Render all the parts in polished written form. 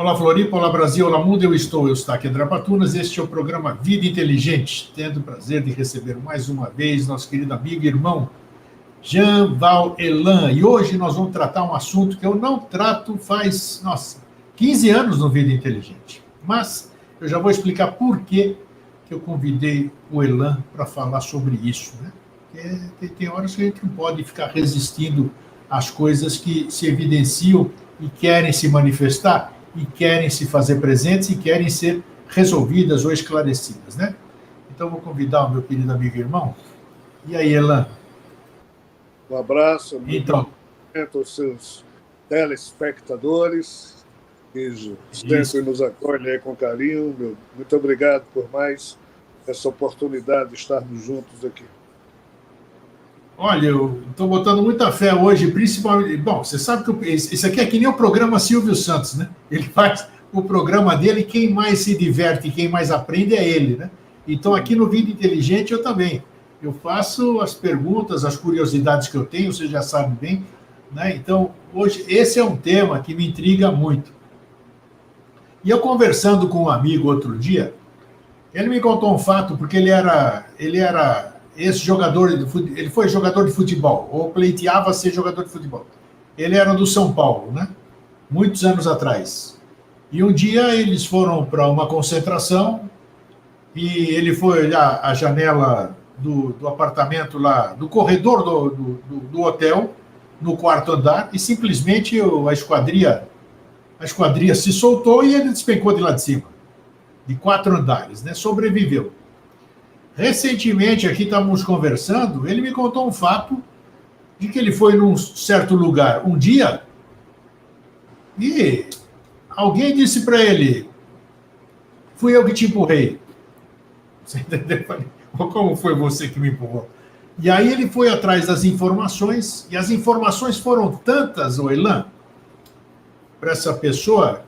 Olá, Floripa, olá, Brasil, olá, mundo, eu estou, Eustáquio Drapatunas, este é o programa Vida Inteligente, tendo o prazer de receber mais uma vez nosso querido amigo e irmão Jean Val Elan, e hoje nós vamos tratar um assunto que eu não trato faz, 15 anos no Vida Inteligente, mas eu já vou explicar por que eu convidei o Elan para falar sobre isso, né? Porque tem horas que a gente não pode ficar resistindo às coisas que se evidenciam e querem se manifestar, e querem se fazer presentes e querem ser resolvidas ou esclarecidas, né? Então, vou convidar o meu querido amigo e irmão. E aí, Elan? Um abraço então, aos seus telespectadores, que sempre nos acolhem com carinho. Muito obrigado por mais essa oportunidade de estarmos juntos aqui. Olha, eu estou botando muita fé hoje, principalmente... Bom, você sabe que esse aqui é que nem o programa Silvio Santos, né? Ele faz o programa dele, quem mais se diverte, quem mais aprende é ele, né? Então, aqui no Vida Inteligente, eu também. Eu faço as perguntas, as curiosidades que eu tenho, você já sabe bem, né? Então, hoje, esse é um tema que me intriga muito. E eu conversando com um amigo outro dia, ele me contou um fato, porque ele era esse jogador, ele foi jogador de futebol, ou pleiteava ser jogador de futebol. Ele era do São Paulo, né? Muitos anos atrás. E um dia eles foram para uma concentração e ele foi olhar a janela do apartamento lá, do corredor do hotel, no quarto andar, e simplesmente a esquadria se soltou e ele despencou de lá de cima, de 4 andares, né? Sobreviveu. Recentemente, aqui estávamos conversando, ele me contou um fato de que ele foi num certo lugar um dia e alguém disse para ele: fui eu que te empurrei. Você entendeu? Como foi você que me empurrou? E aí ele foi atrás das informações, e as informações foram tantas, Elan, para essa pessoa,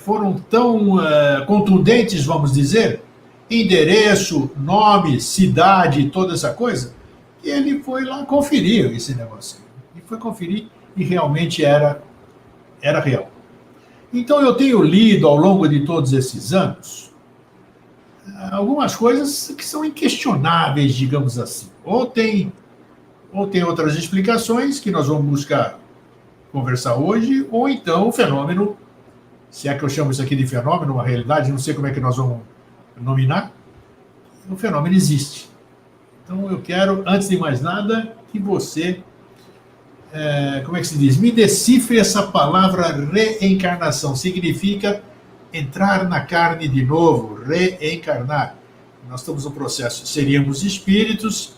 foram tão contundentes, vamos dizer, endereço, nome, cidade, toda essa coisa, e ele foi lá conferir esse negócio. E foi conferir e realmente era real. Então, eu tenho lido ao longo de todos esses anos algumas coisas que são inquestionáveis, digamos assim. Ou tem outras explicações que nós vamos buscar conversar hoje, ou então o fenômeno, se é que eu chamo isso aqui de fenômeno, uma realidade, não sei como é que nós vamos nominar, o fenômeno existe. Então, eu quero, antes de mais nada, que você, como é que se diz? Me decifre essa palavra reencarnação. Significa entrar na carne de novo, reencarnar. Nós estamos no processo, seríamos espíritos,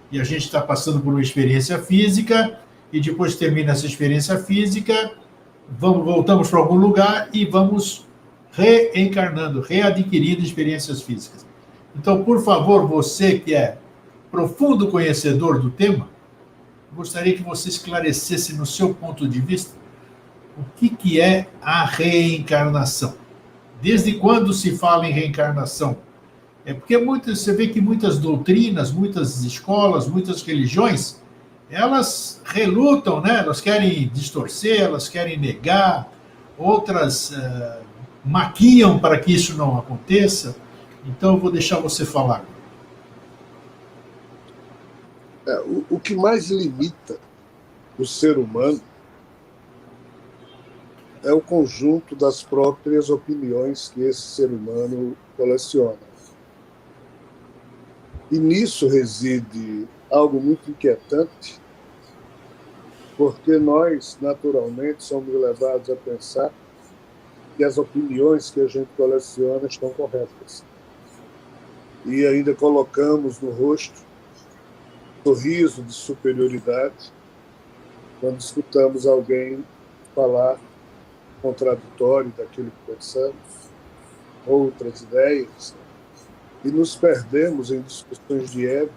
e a gente está passando por uma experiência física, e depois termina essa experiência física, voltamos para algum lugar e vamos reencarnando, readquirindo experiências físicas. Então, por favor, você que é profundo conhecedor do tema, gostaria que você esclarecesse no seu ponto de vista o que é a reencarnação. Desde quando se fala em reencarnação? Porque você vê que muitas doutrinas, muitas escolas, muitas religiões, elas relutam, né? Elas querem distorcer, elas querem negar, outras maquiam para que isso não aconteça. Então, eu vou deixar você falar. O que mais limita o ser humano é o conjunto das próprias opiniões que esse ser humano coleciona. E nisso reside algo muito inquietante, porque nós, naturalmente, somos levados a pensar que as opiniões que a gente coleciona estão corretas. E ainda colocamos no rosto um sorriso de superioridade quando escutamos alguém falar contraditório daquilo que pensamos, outras ideias, e nos perdemos em discussões de ego,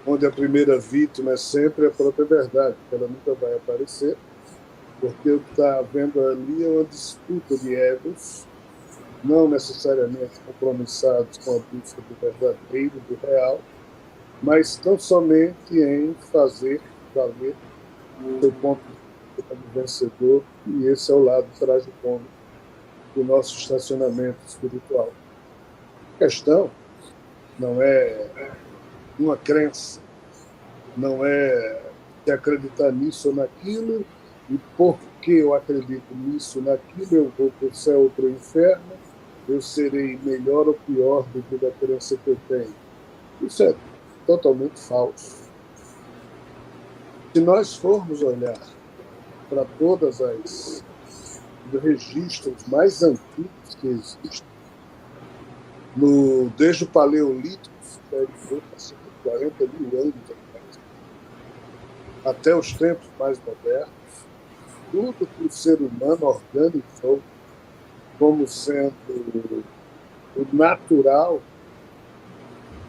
onde a primeira vítima é sempre a própria verdade, que ela nunca vai aparecer, porque o que está havendo ali é uma disputa de egos, não necessariamente compromissados com a busca do verdadeiro, do real, mas tão somente em fazer valer o seu ponto de vista. como vencedor, e esse é o lado tragicômico do nosso estacionamento espiritual. A questão não é uma crença, não é de acreditar nisso ou naquilo, e porque eu acredito nisso ou naquilo, eu vou para o céu ou para o inferno, eu serei melhor ou pior do que a crença que eu tenho. Isso é totalmente falso. Se nós formos olhar para todas os registros mais antigos que existem, desde o Paleolítico, 40 mil anos atrás, até os tempos mais modernos, tudo que o ser humano organizou como sendo o natural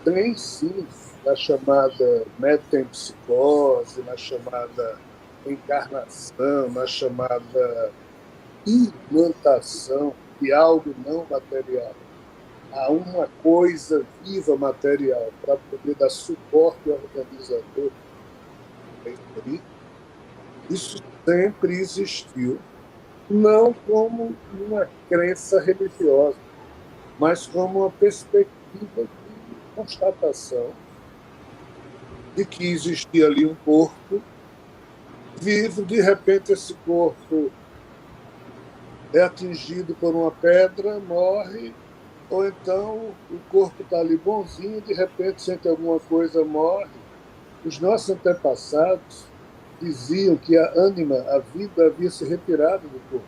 tem sim na chamada metempsicose, na chamada encarnação, na chamada imantação de algo não material a uma coisa viva material para poder dar suporte ao organizador. Isso sempre existiu, não como uma crença religiosa, mas como uma perspectiva de constatação de que existia ali um corpo vivo, de repente esse corpo é atingido por uma pedra, morre, ou então o corpo está ali bonzinho, de repente sente alguma coisa, morre. Os nossos antepassados diziam que a ânima, a vida, havia se retirado do corpo,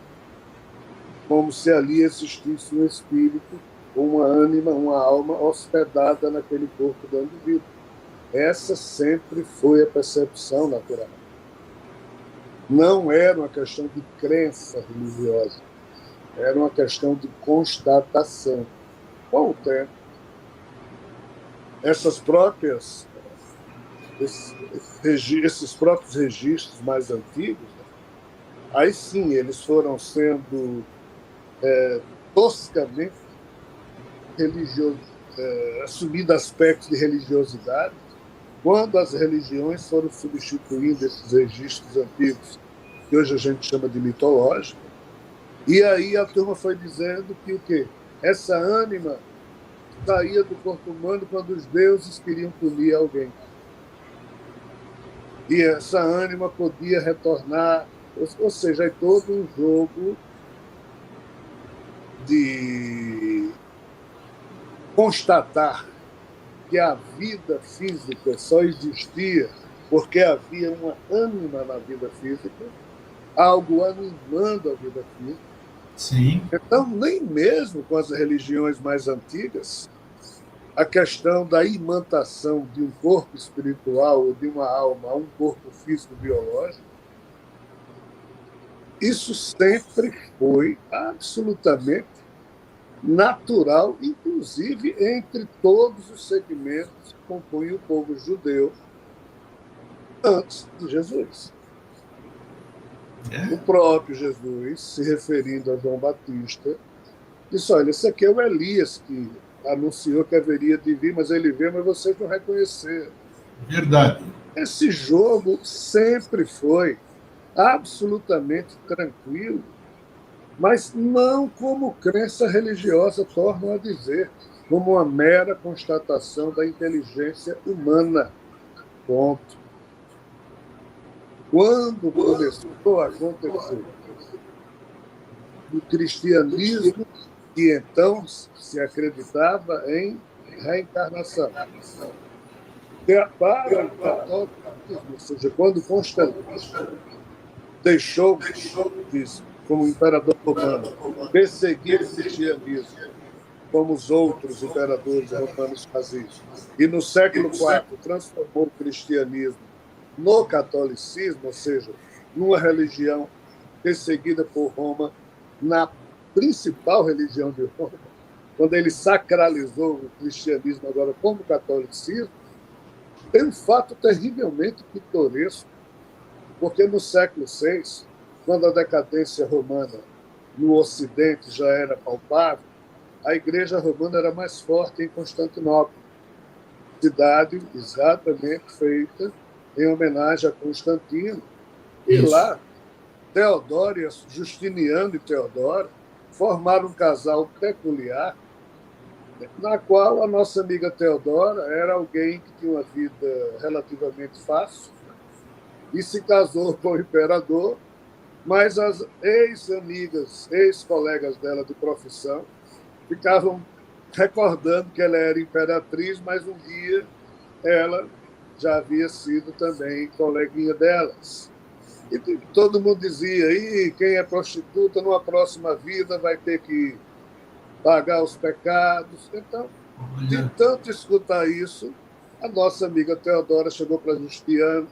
como se ali existisse um espírito, uma ânima, uma alma hospedada naquele corpo dando vida. Essa sempre foi a percepção natural. Não era uma questão de crença religiosa, era uma questão de constatação. Com o tempo, esses próprios registros mais antigos, aí sim eles foram sendo toscamente assumindo aspectos de religiosidade, quando as religiões foram substituindo esses registros antigos, que hoje a gente chama de mitológicos, e aí a turma foi dizendo que o quê? Essa ânima saía do corpo humano quando os deuses queriam punir alguém. E essa ânima podia retornar, ou seja, é todo um jogo de constatar que a vida física só existia porque havia uma ânima na vida física, algo animando a vida física. Sim. Então, nem mesmo com as religiões mais antigas, a questão da imantação de um corpo espiritual ou de uma alma a um corpo físico biológico, isso sempre foi absolutamente natural, inclusive entre todos os segmentos que compõem o povo judeu antes de Jesus. O próprio Jesus, se referindo a João Batista, disse: olha, esse aqui é o Elias que anunciou que haveria de vir, mas ele veio, mas vocês não reconheceram. Verdade. Esse jogo sempre foi absolutamente tranquilo, mas não como crença religiosa tornam a dizer, como uma mera constatação da inteligência humana. Ponto. Quando começou a acontecer o cristianismo, que então se acreditava em reencarnação. Para o catolicismo, ou seja, quando Constantino deixou, como imperador romano, perseguir o cristianismo, como os outros imperadores romanos faziam, e no século IV transformou o cristianismo no catolicismo, ou seja, numa religião perseguida por Roma, na principal religião de Roma, quando ele sacralizou o cristianismo agora como catolicismo, tem um fato terrivelmente pitoresco, porque no século VI, quando a decadência romana no Ocidente já era palpável, a Igreja Romana era mais forte em Constantinopla, cidade exatamente feita em homenagem a Constantino. E lá Teodoro, Justiniano e Teodora, formaram um casal peculiar, na qual a nossa amiga Teodora era alguém que tinha uma vida relativamente fácil e se casou com o imperador, mas as ex-amigas, ex-colegas dela de profissão ficavam recordando que ela era imperatriz, mas um dia ela já havia sido também coleguinha delas. E todo mundo dizia, quem é prostituta numa próxima vida vai ter que pagar os pecados. Então, de tanto escutar isso, a nossa amiga Teodora chegou para Justiniano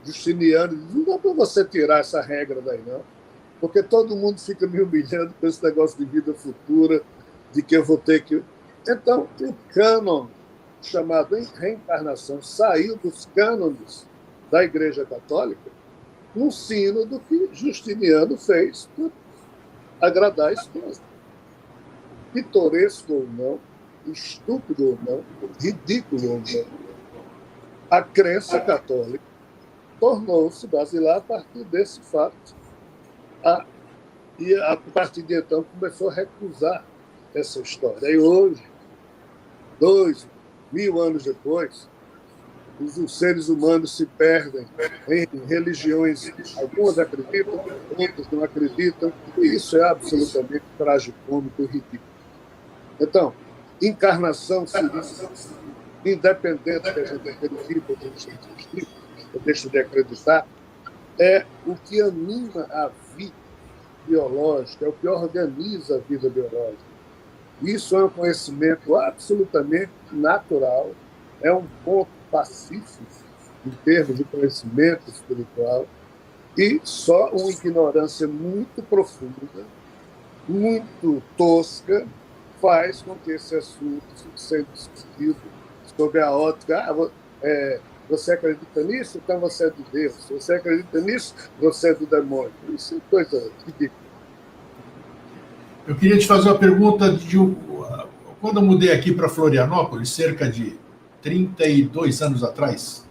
e disse, não dá para você tirar essa regra daí, não, porque todo mundo fica me humilhando com esse negócio de vida futura, de que eu vou ter que... Então, o cânon chamado reencarnação saiu dos cânones da Igreja Católica no sino do que Justiniano fez para agradar a esposa. Pitoresco ou não, estúpido ou não, ridículo ou não, a crença católica tornou-se basilar a partir desse fato. E a partir de então começou a recusar essa história. E hoje, 2000 anos depois, os seres humanos se perdem em religiões, algumas acreditam, outras não acreditam, e isso é absolutamente tragicômico e ridículo. Então, encarnação seria, independente que a gente acredite ou deixe de acreditar, é o que anima a vida biológica, é o que organiza a vida biológica. Isso é um conhecimento absolutamente natural, é um ponto pacífico em termos de conhecimento espiritual, e só uma ignorância muito profunda, muito tosca, faz com que esse assunto fique sendo discutido sob a ótica. Você acredita nisso? Então você é de Deus. Você acredita nisso? Você é do demônio. Isso é coisa ridícula. Eu queria te fazer uma pergunta. Quando eu mudei aqui para Florianópolis, cerca de 32 anos atrás,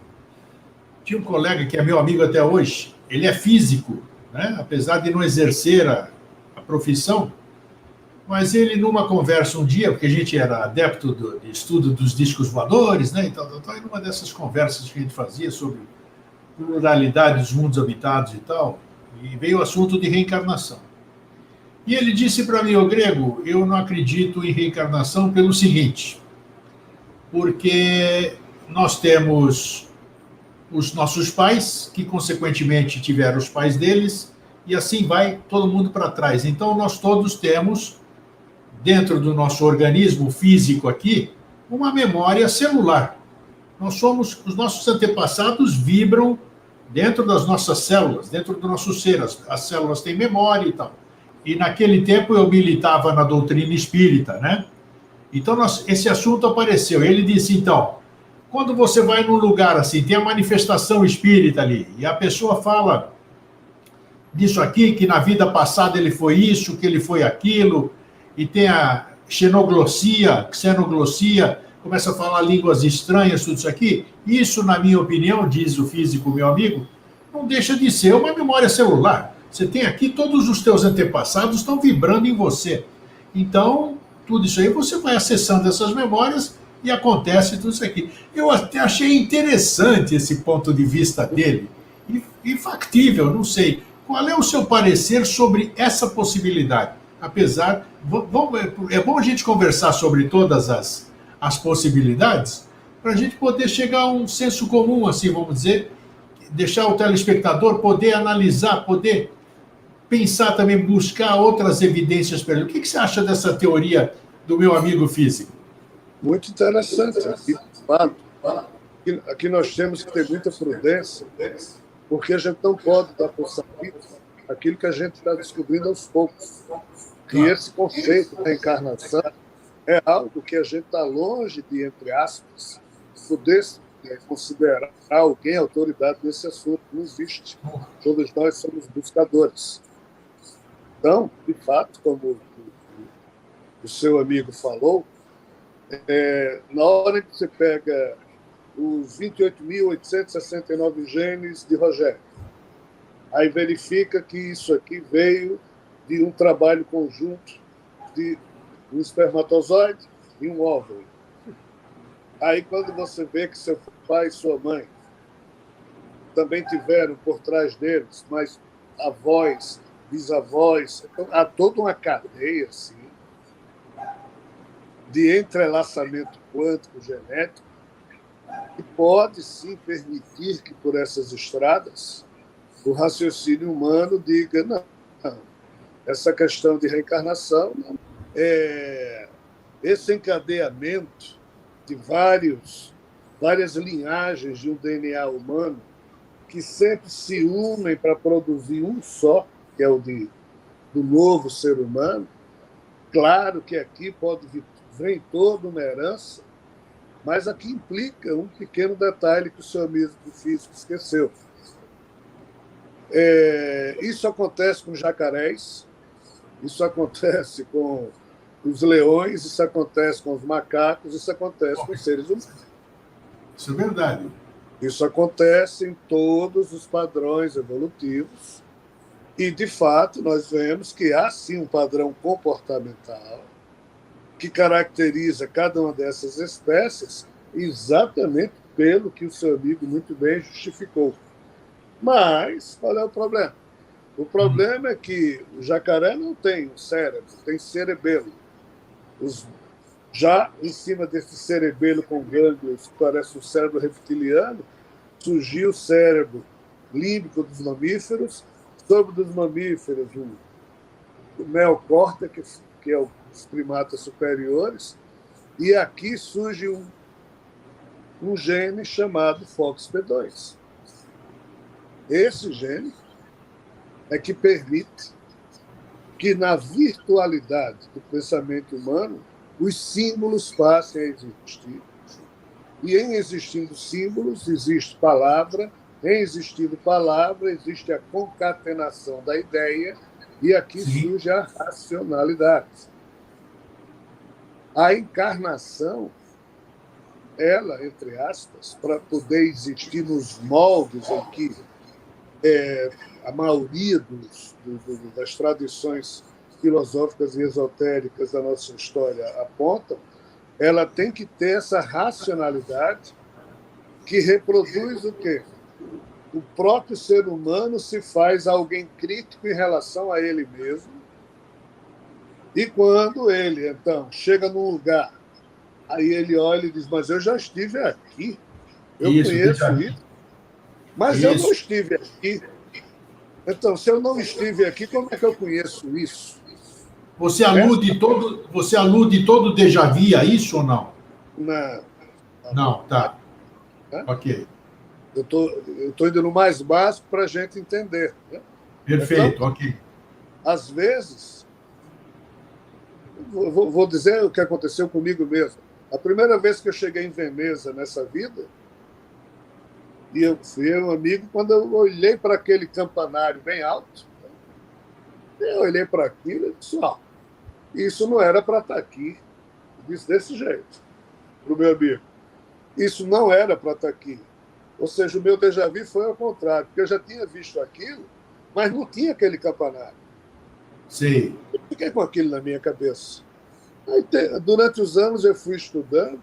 tinha um colega que é meu amigo até hoje. Ele é físico, né? Apesar de não exercer a profissão, mas ele, numa conversa um dia, porque a gente era adepto de estudo dos discos voadores, né? Então, numa dessas conversas que a gente fazia sobre pluralidade dos mundos habitados e tal, e veio o assunto de reencarnação. E ele disse para mim, Grego, eu não acredito em reencarnação pelo seguinte, porque nós temos os nossos pais, que consequentemente tiveram os pais deles, e assim vai todo mundo para trás. Então nós todos temos, dentro do nosso organismo físico aqui, uma memória celular. Os nossos antepassados vibram dentro das nossas células, dentro do nosso ser. As células têm memória e tal. E naquele tempo eu militava na doutrina espírita, né? Então esse assunto apareceu. Ele disse, então, quando você vai num lugar assim, tem a manifestação espírita ali, e a pessoa fala disso aqui, que na vida passada ele foi isso, que ele foi aquilo, e tem a xenoglossia, começa a falar línguas estranhas, tudo isso aqui. Isso, na minha opinião, diz o físico, meu amigo, não deixa de ser uma memória celular. Você tem aqui, todos os teus antepassados estão vibrando em você. Então, tudo isso aí, você vai acessando essas memórias e acontece tudo isso aqui. Eu até achei interessante esse ponto de vista dele, e factível, não sei. Qual é o seu parecer sobre essa possibilidade? Apesar, é bom a gente conversar sobre todas as possibilidades, para a gente poder chegar a um senso comum, assim, vamos dizer, deixar o telespectador poder analisar, poder pensar também, buscar outras evidências para ele. O que você acha dessa teoria do meu amigo físico? Muito interessante. Aqui nós temos que ter muita prudência, porque a gente não pode dar por sabido aquilo que a gente está descobrindo aos poucos. E esse conceito da encarnação é algo que a gente está longe de, entre aspas, poder considerar alguém autoridade nesse assunto. Não existe. Todos nós somos buscadores. Então, de fato, como o seu amigo falou, na hora que você pega os 28.869 genes de Rogério, Aí verifica que isso aqui veio de um trabalho conjunto de um espermatozoide e um óvulo. Aí, quando você vê que seu pai e sua mãe também tiveram por trás deles, mas avós, bisavós, então, há toda uma cadeia assim, de entrelaçamento quântico genético que pode sim permitir que, por essas estradas, o raciocínio humano diga: não, essa questão de reencarnação, não. Esse encadeamento de várias linhagens de um DNA humano que sempre se unem para produzir um só, que é o do novo ser humano. Claro que aqui vem toda uma herança, mas aqui implica um pequeno detalhe que o seu amigo físico esqueceu. Isso acontece com jacarés, isso acontece com os leões, isso acontece com os macacos, isso acontece com os seres humanos. Isso é verdade. Isso acontece em todos os padrões evolutivos e, de fato, nós vemos que há, sim, um padrão comportamental que caracteriza cada uma dessas espécies exatamente pelo que o seu amigo muito bem justificou. Mas qual é o problema? O problema é que o jacaré não tem um cérebro, tem cerebelo. Já em cima desse cerebelo com gânglios, que parece um cérebro reptiliano, surgiu o cérebro límbico dos mamíferos, sobre dos mamíferos o neocórtex, que é os primatas superiores, e aqui surge um gene chamado FOXP2. Esse gene é que permite que, na virtualidade do pensamento humano, os símbolos passem a existir. E, em existindo símbolos, existe palavra. Em existindo palavra, existe a concatenação da ideia, e aqui surge a racionalidade. A encarnação, ela, entre aspas, para poder existir nos moldes em que a maioria das tradições filosóficas e esotéricas da nossa história apontam, ela tem que ter essa racionalidade que reproduz o quê? O próprio ser humano se faz alguém crítico em relação a ele mesmo, e quando ele, então, chega num lugar, aí ele olha e diz: mas eu já estive aqui, eu conheço isso, mas eu não estive aqui. Então, se eu não estive aqui, como é que eu conheço isso? Você alude todo déjà vu a isso ou não? Não. Não, tá. Ok. Eu estou indo no mais básico para a gente entender. Né? Perfeito, então, ok. Às vezes, vou dizer o que aconteceu comigo mesmo. A primeira vez que eu cheguei em Veneza nessa vida, e eu fui um amigo, quando eu olhei para aquele campanário bem alto, eu olhei para aquilo e disse: isso não era para estar aqui. Eu disse desse jeito para o meu amigo: isso não era para estar aqui. Ou seja, o meu déjà vu foi ao contrário, porque eu já tinha visto aquilo, mas não tinha aquele campanário. Sim. Eu fiquei com aquilo na minha cabeça. Aí, durante os anos eu fui estudando,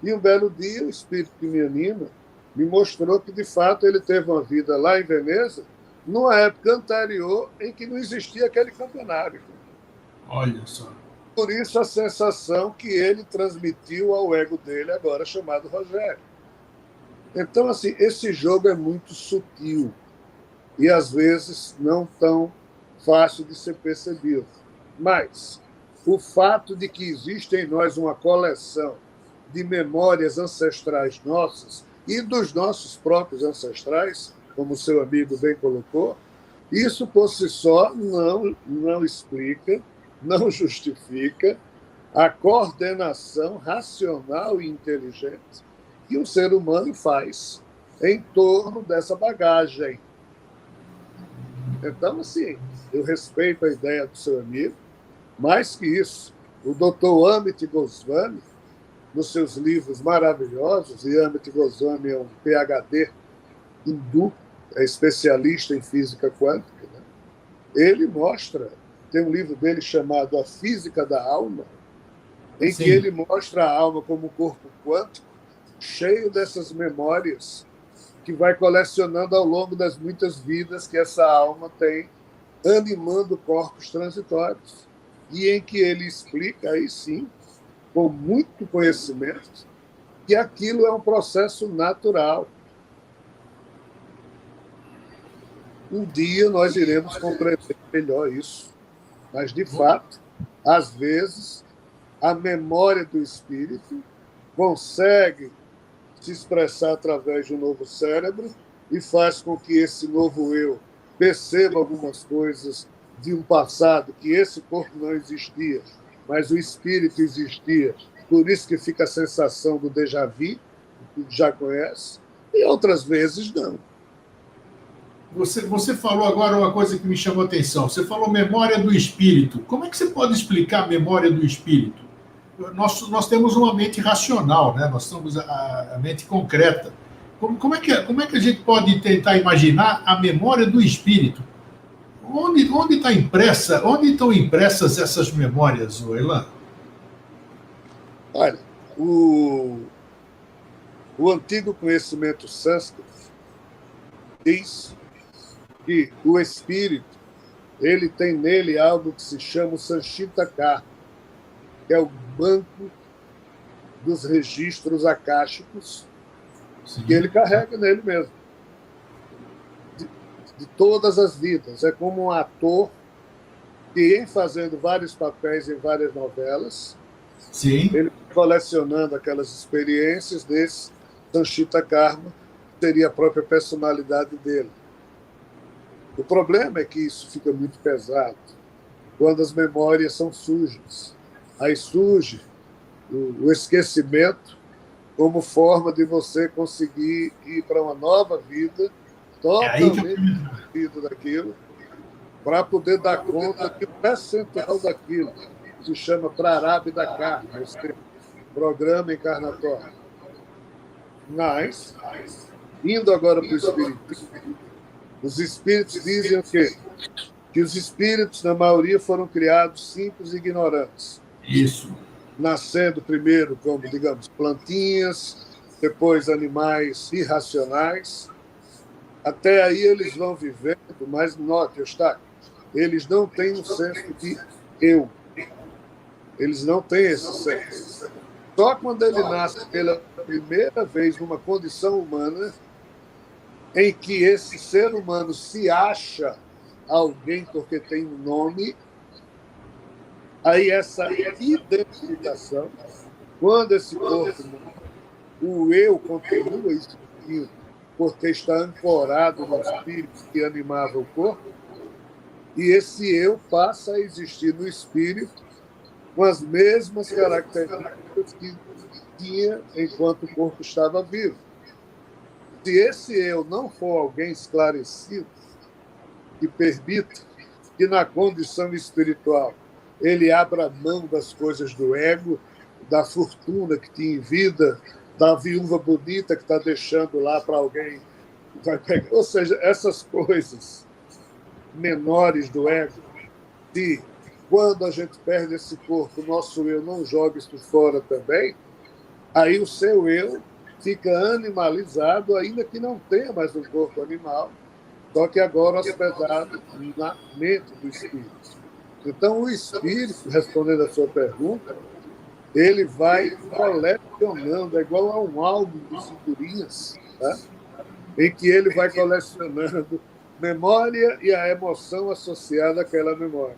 e um belo dia o espírito que me anima me mostrou que, de fato, ele teve uma vida lá em Veneza, numa época anterior em que não existia aquele campanário. Olha só. Por isso a sensação que ele transmitiu ao ego dele, agora chamado Rogério. Então, assim, esse jogo é muito sutil e, às vezes, não tão fácil de ser percebido. Mas o fato de que existe em nós uma coleção de memórias ancestrais nossas e dos nossos próprios ancestrais, como o seu amigo bem colocou, isso por si só não explica, não justifica a coordenação racional e inteligente que um ser humano faz em torno dessa bagagem. Então, assim, eu respeito a ideia do seu amigo. Mais que isso, o Dr. Amit Goswami, nos seus livros maravilhosos, e Amit Goswami é um PhD hindu, é especialista em física quântica, né? Ele mostra, tem um livro dele chamado A Física da Alma, em Sim. que ele mostra a alma como um corpo quântico, cheio dessas memórias que vai colecionando ao longo das muitas vidas que essa alma tem, animando corpos transitórios. E em que ele explica, aí sim, com muito conhecimento, que aquilo é um processo natural. Um dia nós iremos compreender melhor isso. Mas, de fato, às vezes, a memória do espírito consegue se expressar através de um novo cérebro e faz com que esse novo eu perceba algumas coisas de um passado, que esse corpo não existia, mas o espírito existia. Por isso que fica a sensação do déjà vu, que já conhece, e outras vezes não. Você falou agora uma coisa que me chamou a atenção. Você falou memória do espírito. Como é que você pode explicar a memória do espírito? Nós temos uma mente racional, né? Nós temos a mente concreta. Como é que a gente pode tentar imaginar a memória do espírito? Onde estão impressas essas memórias, Elan? Olha, o antigo conhecimento sânscrito diz que o espírito ele tem nele algo que se chama o Sanchita Karma, que é o banco dos registros akáshicos que ele carrega nele mesmo, de todas as vidas. É como um ator que, em fazendo vários papéis em várias novelas, Sim. ele colecionando aquelas experiências desse Sanchita Karma, que seria a própria personalidade dele. O problema é que isso fica muito pesado quando as memórias são sujas. Aí surge o esquecimento como forma de você conseguir ir para uma nova vida, totalmente diferente daquilo, para poder dar conta que o percentual daquilo se chama Prarabdha Karma, esse programa encarnatório. Mas, indo agora para o espiritismo, os espíritos dizem o quê? Que os espíritos, na maioria, foram criados simples e ignorantes. Isso. Nascendo primeiro como, digamos, plantinhas, depois animais irracionais. Até aí eles vão vivendo, mas note, Eustáquio, eles não têm um senso de eu. Eles não têm esse senso. Só quando ele nasce pela primeira vez numa condição humana, em que esse ser humano se acha alguém porque tem um nome, aí essa identificação, quando esse corpo morre, o eu continua existindo, porque está ancorado no espírito que animava o corpo, e esse eu passa a existir no espírito com as mesmas características que tinha enquanto o corpo estava vivo. Se esse eu não for alguém esclarecido, que permita que na condição espiritual ele abra mão das coisas do ego, da fortuna que tinha em vida, da viúva bonita que está deixando lá para alguém que vai pegar. Ou seja, essas coisas menores do ego, se quando a gente perde esse corpo, o nosso eu não joga isso fora também, aí o seu eu fica animalizado, ainda que não tenha mais um corpo animal, só que agora hospedado na mente do espírito. Então, o espírito, respondendo a sua pergunta, ele vai colecionando, é igual a um álbum de figurinhas, tá? Em que ele vai colecionando memória e a emoção associada àquela memória.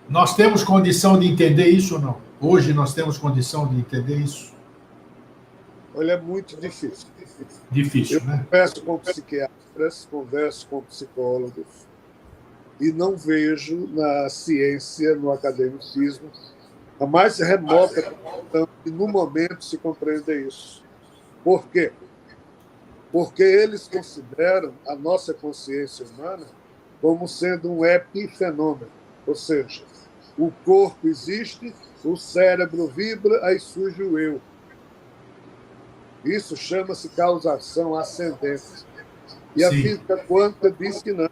Nós temos condição de entender isso ou não? Hoje nós temos condição de entender isso? Olha, é muito difícil. Difícil, Eu né? converso com psiquiatras, converso com psicólogos e não vejo na ciência, no academicismo, a mais remota questão que no momento se compreende isso. Por quê? Porque eles consideram a nossa consciência humana como sendo um epifenômeno, ou seja, o corpo existe, o cérebro vibra, aí surge o eu. Isso chama-se causação ascendente. E a Sim. física quântica diz que não,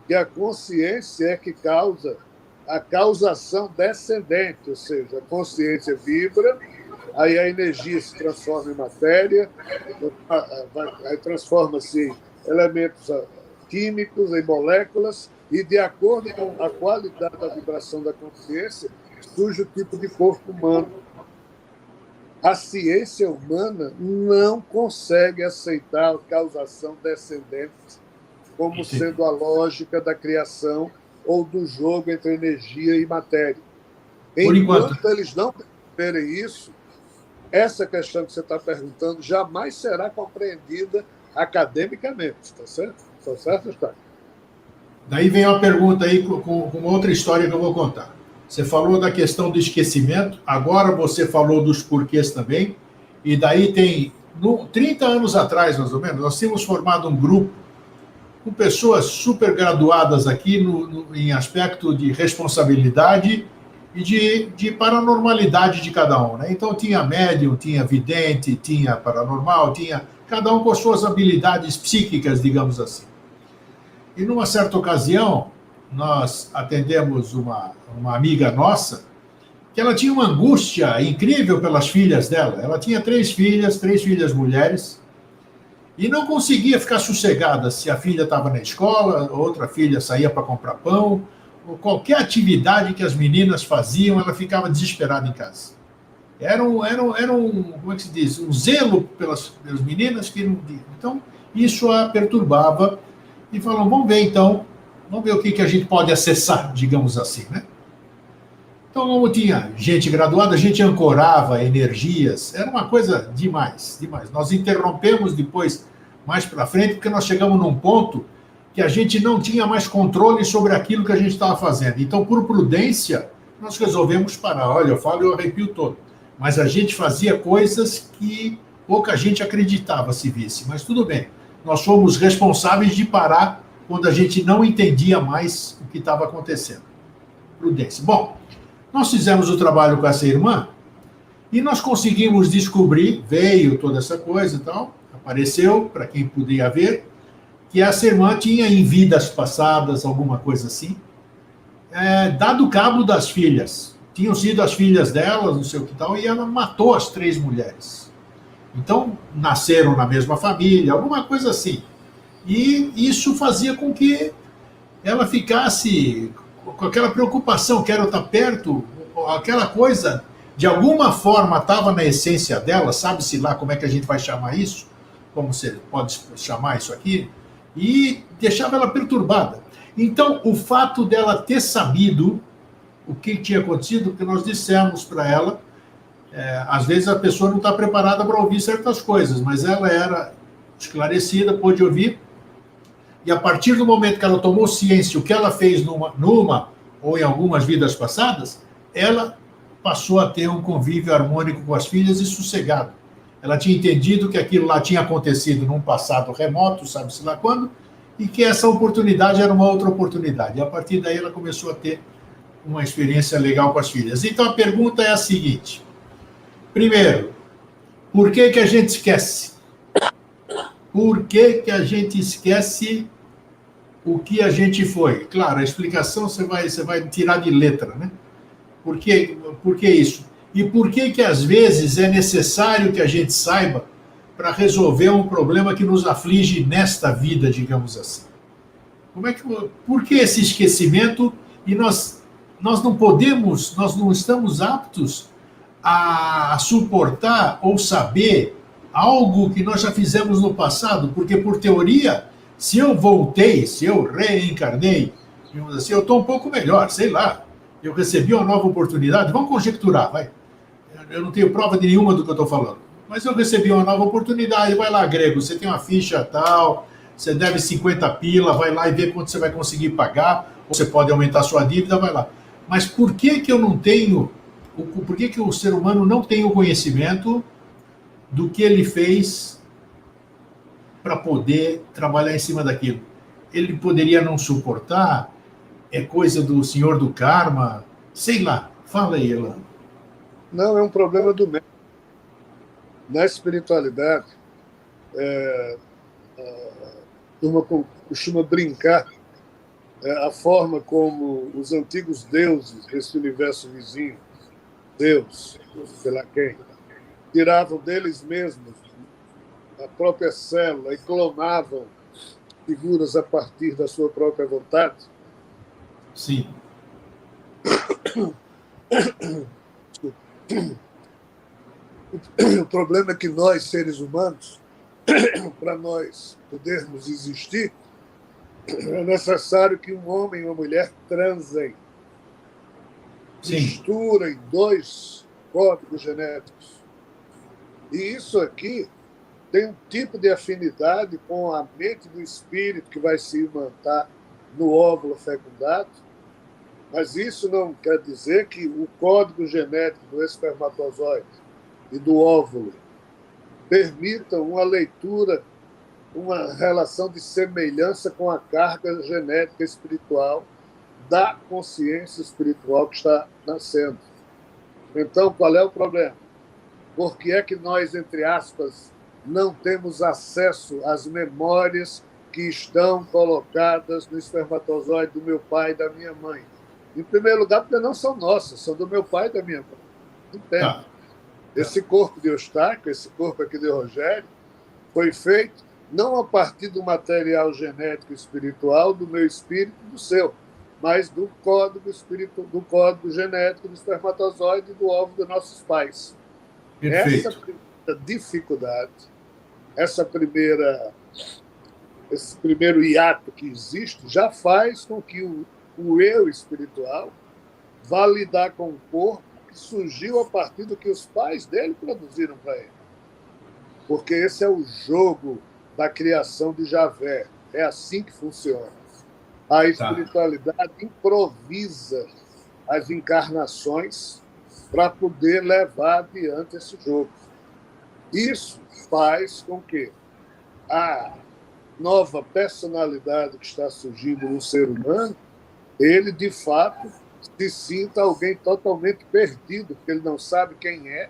que a consciência é que causa a causação descendente, ou seja, a consciência vibra, aí a energia se transforma em matéria, aí transforma-se em elementos químicos, em moléculas, e de acordo com a qualidade da vibração da consciência, surge o tipo de corpo humano. A ciência humana não consegue aceitar a causação descendente como sendo a lógica da criação ou do jogo entre energia e matéria. Enquanto eles não perceberem isso, essa questão que você está perguntando jamais será compreendida academicamente. Está certo? Está certo, está? Daí vem uma pergunta aí com outra história que eu vou contar. Você falou da questão do esquecimento, agora você falou dos porquês também, e daí tem, 30 anos atrás, mais ou menos, nós tínhamos formado um grupo com pessoas super graduadas aqui em aspecto de responsabilidade e de paranormalidade de cada um, né? Então tinha médium, tinha vidente, tinha paranormal, tinha cada um com as suas habilidades psíquicas, digamos assim. E numa certa ocasião, nós atendemos uma amiga nossa, que ela tinha uma angústia incrível pelas filhas dela. Ela tinha 3 filhas mulheres, e não conseguia ficar sossegada se a filha estava na escola, outra filha saía para comprar pão, ou qualquer atividade que as meninas faziam, ela ficava desesperada em casa. Era um como é que se diz, um zelo pelas meninas que não. Então, isso a perturbava, e falou, vamos ver o que a gente pode acessar, digamos assim, né? Então, como tinha gente graduada, a gente ancorava energias, era uma coisa demais. Nós interrompemos depois, mais para frente, porque nós chegamos num ponto que a gente não tinha mais controle sobre aquilo que a gente estava fazendo. Então, por prudência, nós resolvemos parar. Olha, eu falo e eu arrepio todo. Mas a gente fazia coisas que pouca gente acreditava se visse. Mas tudo bem, nós fomos responsáveis de parar quando a gente não entendia mais o que estava acontecendo. Prudência. Bom, nós fizemos o trabalho com essa irmã e nós conseguimos descobrir, veio toda essa coisa e tal, apareceu, para quem podia ver, que essa irmã tinha em vidas passadas, alguma coisa assim, dado cabo das filhas. Tinham sido as filhas dela, não sei o que tal, e ela matou as 3 mulheres. Então, nasceram na mesma família, alguma coisa assim. E isso fazia com que ela ficasse com aquela preocupação, quero estar perto, aquela coisa, de alguma forma estava na essência dela, sabe-se lá como é que a gente vai chamar isso, como você pode chamar isso aqui, e deixava ela perturbada. Então, o fato dela ter sabido o que tinha acontecido, que nós dissemos para ela, às vezes a pessoa não está preparada para ouvir certas coisas, mas ela era esclarecida, pôde ouvir, e a partir do momento que ela tomou ciência o que ela fez numa ou em algumas vidas passadas, ela passou a ter um convívio harmônico com as filhas e sossegado. Ela tinha entendido que aquilo lá tinha acontecido num passado remoto, sabe-se lá quando, e que essa oportunidade era uma outra oportunidade. E a partir daí ela começou a ter uma experiência legal com as filhas. Então a pergunta é a seguinte. Primeiro, por que a gente esquece? Por que a gente esquece o que a gente foi? Claro, a explicação você vai tirar de letra, né? Por que isso? E por que às vezes é necessário que a gente saiba para resolver um problema que nos aflige nesta vida, digamos assim? Por que esse esquecimento? E nós não podemos, nós não estamos aptos a suportar ou saber algo que nós já fizemos no passado, porque, por teoria, se eu voltei, se eu reencarnei, digamos assim, eu estou um pouco melhor, sei lá, eu recebi uma nova oportunidade, vamos conjecturar, vai. Eu não tenho prova de nenhuma do que eu estou falando, mas eu recebi uma nova oportunidade, vai lá, Grego, você tem uma ficha tal, você deve 50 pila, vai lá e vê quanto você vai conseguir pagar, ou você pode aumentar a sua dívida, vai lá. Mas por que eu não tenho, por que o ser humano não tem o conhecimento do que ele fez para poder trabalhar em cima daquilo? Ele poderia não suportar? É coisa do senhor do karma? Sei lá. Fala aí, Elano. Não, é um problema do médium. Na espiritualidade, a turma costuma brincar a forma como os antigos deuses desse universo vizinho, Deus, sei lá quem, tiravam deles mesmos a própria célula e clonavam figuras a partir da sua própria vontade. Sim. O problema é que nós, seres humanos, para nós podermos existir, é necessário que um homem e uma mulher transem, misturem dois códigos genéticos. E isso aqui tem um tipo de afinidade com a mente do espírito que vai se imantar no óvulo fecundado, mas isso não quer dizer que o código genético do espermatozoide e do óvulo permitam uma leitura, uma relação de semelhança com a carga genética espiritual da consciência espiritual que está nascendo. Então, qual é o problema? Por que é que nós, entre aspas, não temos acesso às memórias que estão colocadas no espermatozoide do meu pai e da minha mãe? Em primeiro lugar, porque não são nossas, são do meu pai e da minha mãe. Entende? Esse corpo de Eustáquio, esse corpo aqui de Rogério, foi feito não a partir do material genético espiritual do meu espírito e do seu, mas do código genético do espermatozoide e do óvulo dos nossos pais. Perfeito. Essa primeira dificuldade, esse primeiro hiato que existe, já faz com que o eu espiritual vá lidar com o corpo que surgiu a partir do que os pais dele produziram para ele. Porque esse é o jogo da criação de Javé. É assim que funciona. A espiritualidade improvisa as encarnações para poder levar adiante esse jogo. Isso faz com que a nova personalidade que está surgindo no ser humano, ele, de fato, se sinta alguém totalmente perdido, porque ele não sabe quem é.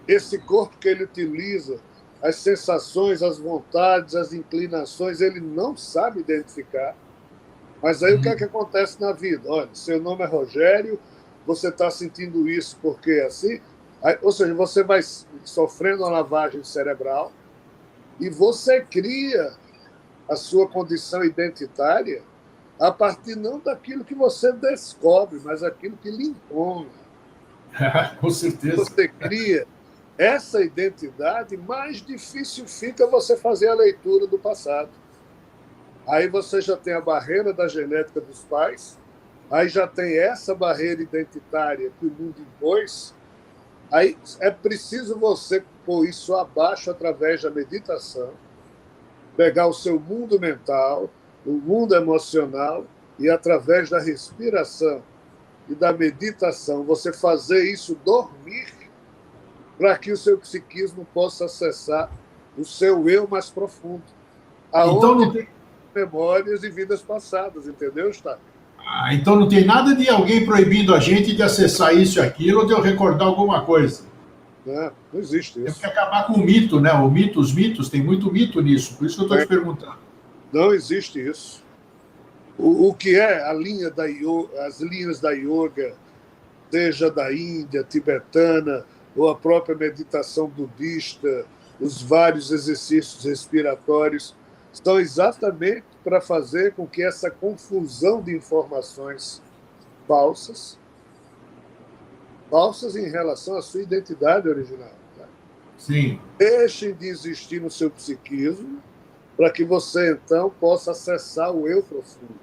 Esse corpo que ele utiliza, as sensações, as vontades, as inclinações, ele não sabe identificar. Mas aí o que é que acontece na vida? Olha, seu nome é Rogério, você está sentindo isso porque é assim? Aí, ou seja, você vai sofrendo uma lavagem cerebral e você cria a sua condição identitária a partir não daquilo que você descobre, mas aquilo que lhe impõe. Com certeza. Você cria essa identidade, mais difícil fica você fazer a leitura do passado. Aí você já tem a barreira da genética dos pais, aí já tem essa barreira identitária que o mundo impôs, aí é preciso você pôr isso abaixo através da meditação, pegar o seu mundo mental, o mundo emocional, e através da respiração e da meditação, você fazer isso dormir para que o seu psiquismo possa acessar o seu eu mais profundo. Então não tem memórias e vidas passadas, entendeu, Eustáquio? Então não tem nada de alguém proibindo a gente de acessar isso e aquilo, ou de eu recordar alguma coisa. Não existe isso. Tem que acabar com o mito, né? Os mitos, tem muito mito nisso, por isso que eu estou te perguntando. Não existe isso. O que é as linhas da yoga, seja da Índia, tibetana, ou a própria meditação budista, os vários exercícios respiratórios, estão exatamente para fazer com que essa confusão de informações falsas em relação à sua identidade original, Sim. deixem de existir no seu psiquismo para que você, então, possa acessar o eu profundo.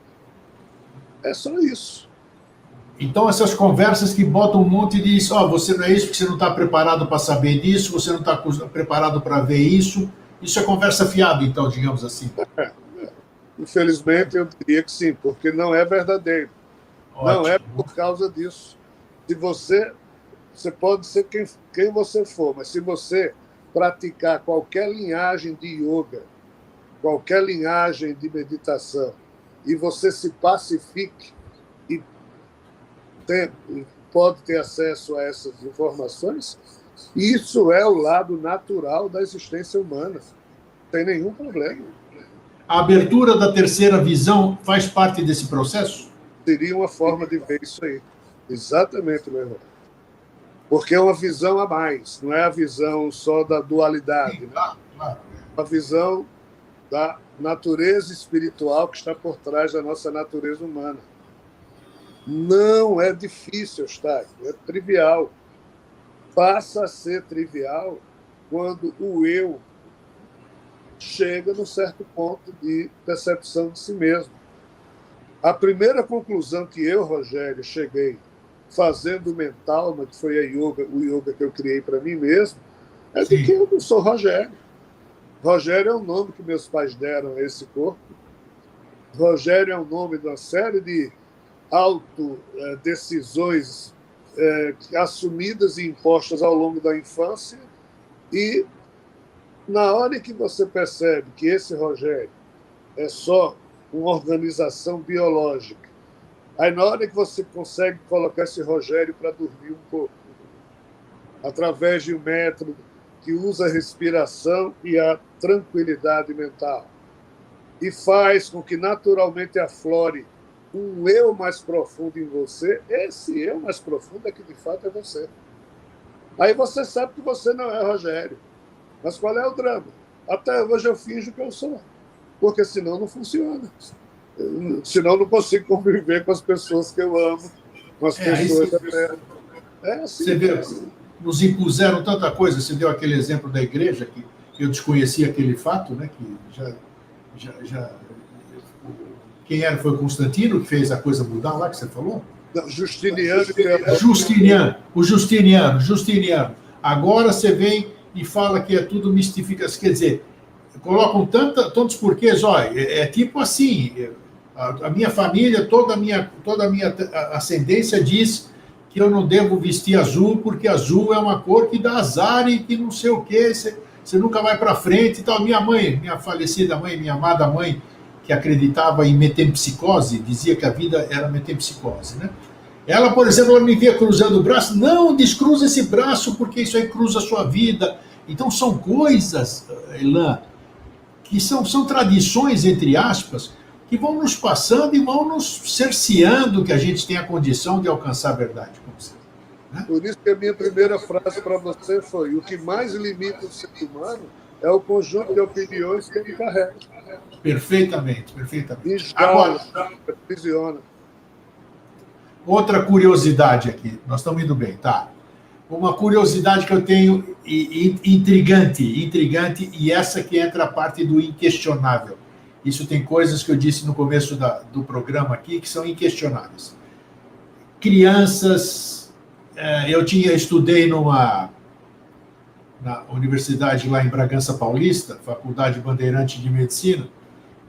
É só isso. Então, essas conversas que botam um monte de isso, você não é isso porque você não está preparado para saber disso, você não está preparado para ver isso é conversa fiada, então, digamos assim. Infelizmente, eu diria que sim, porque não é verdadeiro. Ótimo. Não é por causa disso. Se você pode ser quem você for, mas se você praticar qualquer linhagem de yoga, qualquer linhagem de meditação, e você se pacifique e pode ter acesso a essas informações, Isso é o lado natural da existência humana. Não tem nenhum problema. A abertura da terceira visão faz parte desse processo? Seria uma forma de ver isso aí. Exatamente, meu irmão. Porque é uma visão a mais, não é a visão só da dualidade. Né? Claro. A visão da natureza espiritual que está por trás da nossa natureza humana. Não é difícil, Eustáquio, é trivial. Passa a ser trivial quando o eu chega num certo ponto de percepção de si mesmo. A primeira conclusão que eu, Rogério, cheguei fazendo o Mentalma, que foi o yoga que eu criei para mim mesmo, é de que eu não sou Rogério. Rogério é o nome que meus pais deram a esse corpo. Rogério é o nome de uma série de autodecisões assumidas e impostas ao longo da infância. E na hora que você percebe que esse Rogério é só uma organização biológica, aí na hora que você consegue colocar esse Rogério para dormir um pouco, através de um método que usa a respiração e a tranquilidade mental, e faz com que naturalmente aflore um eu mais profundo em você, esse eu mais profundo é que de fato é você. Aí você sabe que você não é Rogério. Mas qual é o drama? Até hoje eu finjo que eu sou, porque senão não funciona. Senão não consigo conviver com as pessoas que eu amo, com as pessoas da terra. É assim. Você vê, nos impuseram tanta coisa. Você deu aquele exemplo da igreja, que eu desconhecia aquele fato, né? Que já quem era? Foi o Constantino que fez a coisa mudar lá, que você falou? Não, Justiniano. O Justiniano. Agora você vem e fala que é tudo mistificação. Quer dizer, colocam tantos porquês. Olha, é tipo assim, a minha família, toda a minha ascendência diz que eu não devo vestir azul, porque azul é uma cor que dá azar e que não sei o quê, você nunca vai para frente e tal. Minha mãe, minha falecida mãe, minha amada mãe, que acreditava em metempsicose, dizia que a vida era metempsicose, né? Ela, por exemplo, ela me via cruzando o braço. Não, descruza esse braço, porque isso aí cruza a sua vida. Então, são coisas, Elan, que são tradições, entre aspas, que vão nos passando e vão nos cerceando que a gente tem a condição de alcançar a verdade. Né? Por isso que a minha primeira frase para você foi: o que mais limita o ser humano é o conjunto de opiniões que ele carrega. Perfeitamente. Agora, aprisiona. Outra curiosidade aqui, nós estamos indo bem, tá? Uma curiosidade que eu tenho, intrigante, e essa que entra a parte do inquestionável. Isso tem coisas que eu disse no começo do programa aqui que são inquestionáveis. Crianças, eu estudei na universidade lá em Bragança Paulista, Faculdade Bandeirante de Medicina,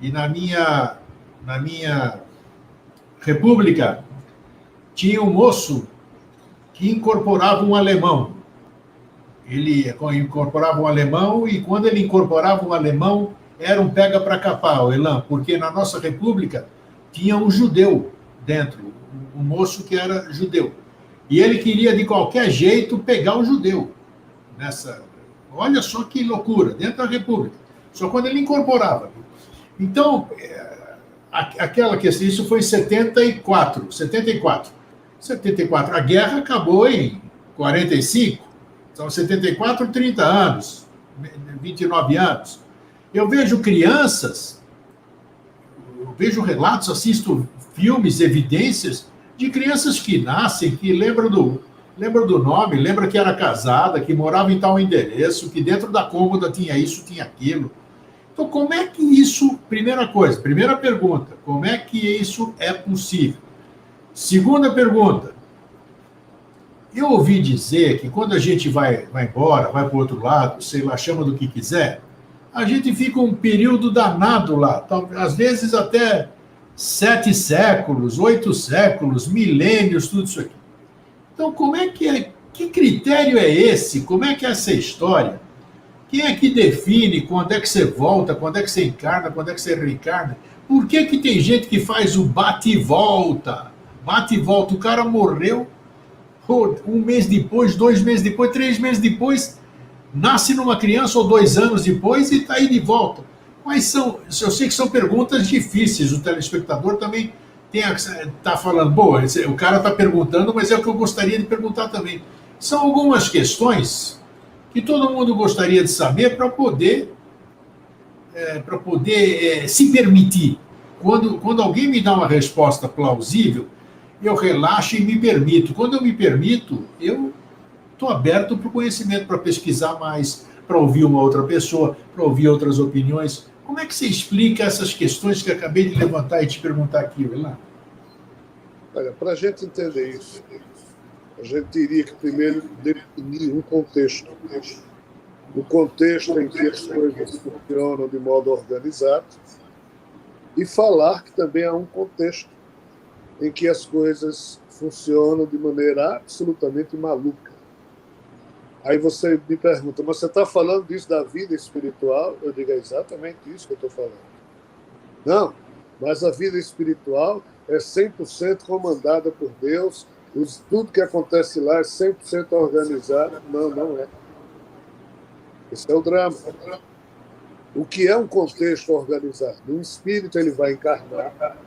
e na minha república tinha um moço que incorporava um alemão. Ele incorporava um alemão, e quando ele incorporava um alemão, era um pega para capar, Elan, porque na nossa república tinha um judeu dentro, um moço que era judeu. E ele queria, de qualquer jeito, pegar o judeu. Olha só que loucura, dentro da república. Só quando ele incorporava. Então, aquela questão, isso foi em 74. A guerra acabou em 45. São 74, 30 anos, 29 anos. Eu vejo crianças, eu vejo relatos, assisto filmes, evidências de crianças que nascem, que lembram do nome, lembra que era casada, que morava em tal endereço, que dentro da cômoda tinha isso, tinha aquilo. Então, como é que isso... Primeira pergunta, como é que isso é possível? Segunda pergunta, eu ouvi dizer que quando a gente vai embora, vai para o outro lado, sei lá, chama do que quiser, a gente fica um período danado lá, às vezes até 7 séculos, 8 séculos, milênios, tudo isso aqui. Então, que critério é esse? Como é que é essa história? Quem é que define quando é que você volta, quando é que você encarna, quando é que você reencarna? Por que tem gente que faz o bate e volta? Bate e volta, o cara morreu, um mês depois, 2 meses depois, 3 meses depois, nasce numa criança ou 2 anos depois e está aí de volta. Mas eu sei que são perguntas difíceis, o telespectador também está falando, boa, o cara está perguntando, mas é o que eu gostaria de perguntar também. São algumas questões que todo mundo gostaria de saber para poder se permitir. Quando alguém me dá uma resposta plausível, eu relaxo e me permito. Quando eu me permito, eu estou aberto para o conhecimento, para pesquisar mais, para ouvir uma outra pessoa, para ouvir outras opiniões. Como é que você explica essas questões que eu acabei de levantar e te perguntar aqui, Elan? Olha, para a gente entender isso, a gente teria que primeiro definir um contexto. O contexto em que as coisas funcionam de modo organizado e falar que também há um contexto em que as coisas funcionam de maneira absolutamente maluca. Aí você me pergunta, mas você está falando disso da vida espiritual? Eu digo, é exatamente isso que eu estou falando. Não, mas a vida espiritual é 100% comandada por Deus, tudo que acontece lá é 100% organizado. Não, não é. Esse é o drama. O que é um contexto organizado? Um espírito ele vai encarnar.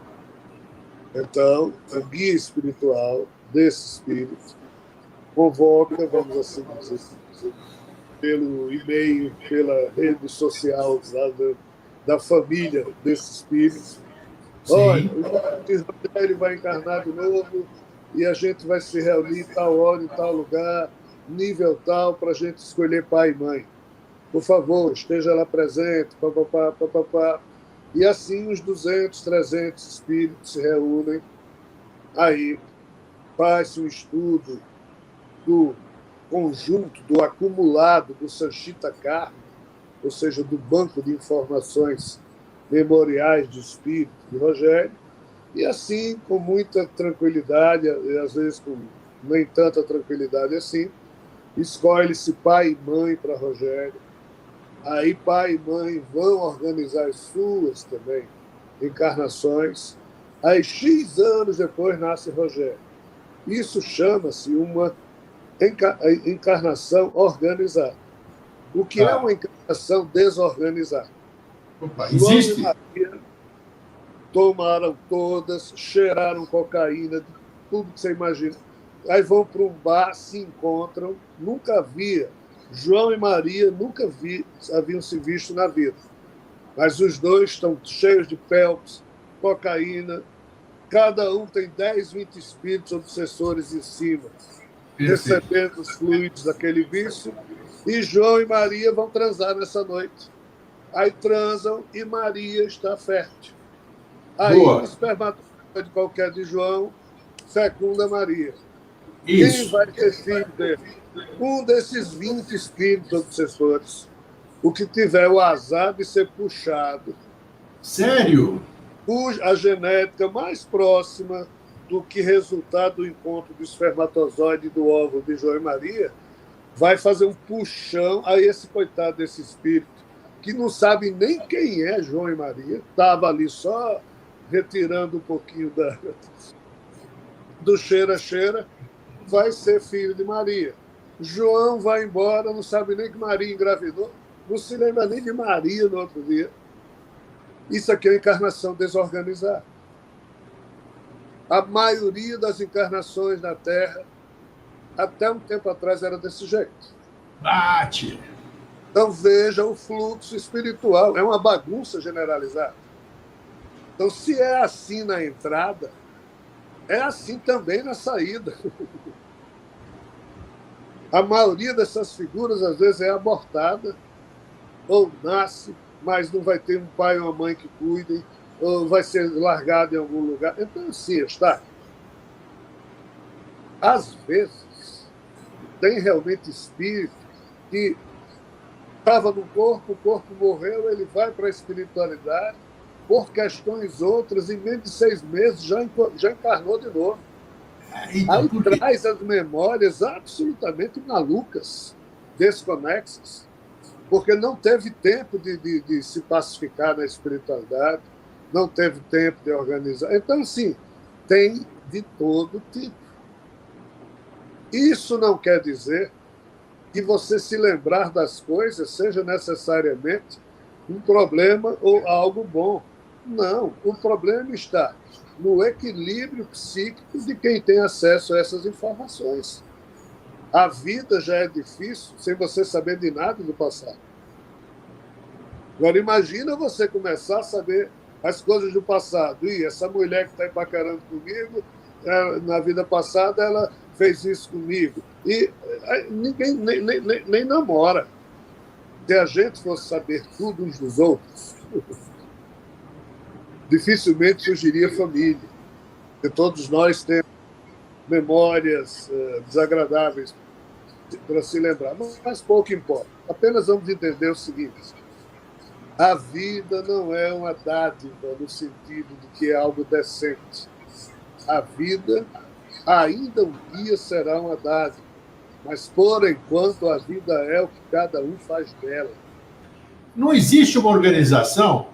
Então, o guia espiritual desse espírito convoca, vamos assim dizer, pelo e-mail, pela rede social da família desse espírito. Olha, ele vai encarnar de novo e a gente vai se reunir em tal hora, em tal lugar, nível tal, para a gente escolher pai e mãe. Por favor, esteja lá presente, papapá, papapá. E assim os 200, 300 espíritos se reúnem. Aí faz-se um estudo do conjunto, do acumulado do Sanchita Karma, ou seja, do banco de informações memoriais de espírito de Rogério, e assim, com muita tranquilidade, e às vezes com nem tanta tranquilidade assim, escolhe-se pai e mãe para Rogério. Aí pai e mãe vão organizar as suas também encarnações. Aí, X anos depois, nasce Rogério. Isso chama-se uma encarnação organizada. O que é uma encarnação desorganizada? Opa, existe? João e Maria tomaram todas, cheiraram cocaína, tudo que você imagina. Aí vão para um bar, se encontram, nunca havia. João e Maria nunca haviam se visto na vida. Mas os dois estão cheios de pelps, cocaína. Cada um tem 10, 20 espíritos obsessores em cima, recebendo os fluidos daquele vício. E João e Maria vão transar nessa noite. Aí transam e Maria está fértil. Aí o espermatozoide qualquer de João fecunda Maria. Isso. Quem vai ter filho dele? Um desses 20 espíritos obsessores, o que tiver o azar de ser puxado. Sério? A genética mais próxima do que resultado do encontro do espermatozoide e do óvulo de João e Maria vai fazer um puxão a esse coitado desse espírito, que não sabe nem quem é João e Maria, estava ali só retirando um pouquinho do cheira-cheira, vai ser filho de Maria. João vai embora, não sabe nem que Maria engravidou, não se lembra nem de Maria no outro dia. Isso aqui é encarnação desorganizada. A maioria das encarnações na Terra, até um tempo atrás, era desse jeito. Bate! Então, veja o fluxo espiritual. É uma bagunça generalizada. Então, se é assim na entrada, é assim também na saída. A maioria dessas figuras, às vezes, é abortada ou nasce, mas não vai ter um pai ou uma mãe que cuidem, ou vai ser largado em algum lugar. Então, assim está. Às vezes, tem realmente espírito que estava no corpo, o corpo morreu, ele vai para a espiritualidade, por questões outras, em menos de 6 meses já encarnou de novo. Então, aí traz as memórias absolutamente malucas, desconexas, porque não teve tempo de se pacificar na espiritualidade, não teve tempo de organizar. Então, assim, tem de todo tipo. Isso não quer dizer que você se lembrar das coisas seja necessariamente um problema ou algo bom. Não, o problema está no equilíbrio psíquico de quem tem acesso a essas informações. A vida já é difícil sem você saber de nada do passado. Agora, imagina você começar a saber as coisas do passado. E essa mulher que está aí paquerando comigo, na vida passada, ela fez isso comigo. E ninguém nem namora. Se a gente fosse saber tudo uns dos outros, dificilmente surgiria família. Porque todos nós temos memórias desagradáveis para se lembrar. Mas pouco importa. Apenas vamos entender o seguinte: a vida não é uma dádiva no sentido de que é algo decente. A vida ainda um dia será uma dádiva, mas por enquanto a vida é o que cada um faz dela. Não existe uma organização.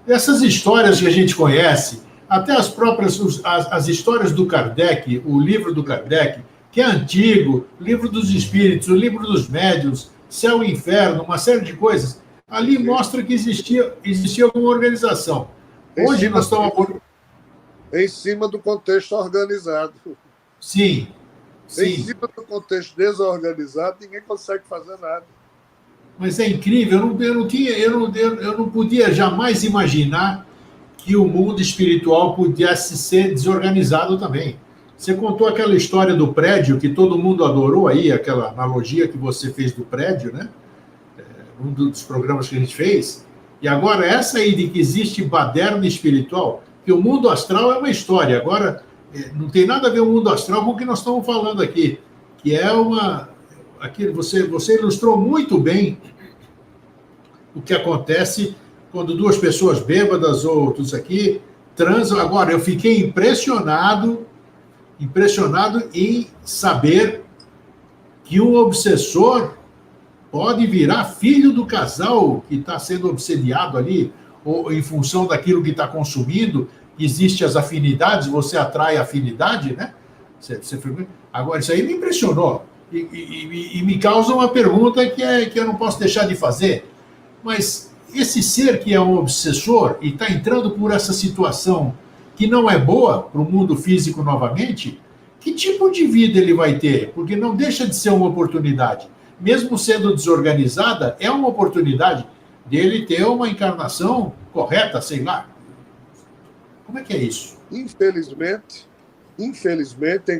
Essas histórias que a gente conhece, até as próprias as histórias do Kardec, o livro do Kardec, que é antigo, o livro dos espíritos, o livro dos médiuns, céu e inferno, uma série de coisas, ali mostra que existia uma organização. Hoje nós estamos... Em cima do contexto organizado. Sim. Em cima do contexto desorganizado, ninguém consegue fazer nada. Mas é incrível, eu não podia jamais imaginar que o mundo espiritual pudesse ser desorganizado também. Você contou aquela história do prédio que todo mundo adorou aí, aquela analogia que você fez do prédio, né? Um dos programas que a gente fez. E agora essa aí de que existe baderna espiritual, que o mundo astral é uma história. Agora, não tem nada a ver o mundo astral com o que nós estamos falando aqui, que é uma... Aqui você ilustrou muito bem o que acontece quando duas pessoas bêbadas ou outros aqui transam. Agora, eu fiquei impressionado em saber que um obsessor pode virar filho do casal que está sendo obsediado ali, ou em função daquilo que está consumindo. Existem as afinidades, você atrai afinidade, né? Agora, isso aí me impressionou. E me causa uma pergunta que eu não posso deixar de fazer. Mas esse ser que é um obsessor e está entrando por essa situação que não é boa para o mundo físico novamente, que tipo de vida ele vai ter? Porque não deixa de ser uma oportunidade. Mesmo sendo desorganizada, é uma oportunidade dele ter uma encarnação correta, sei lá. Como é que é isso? Infelizmente, em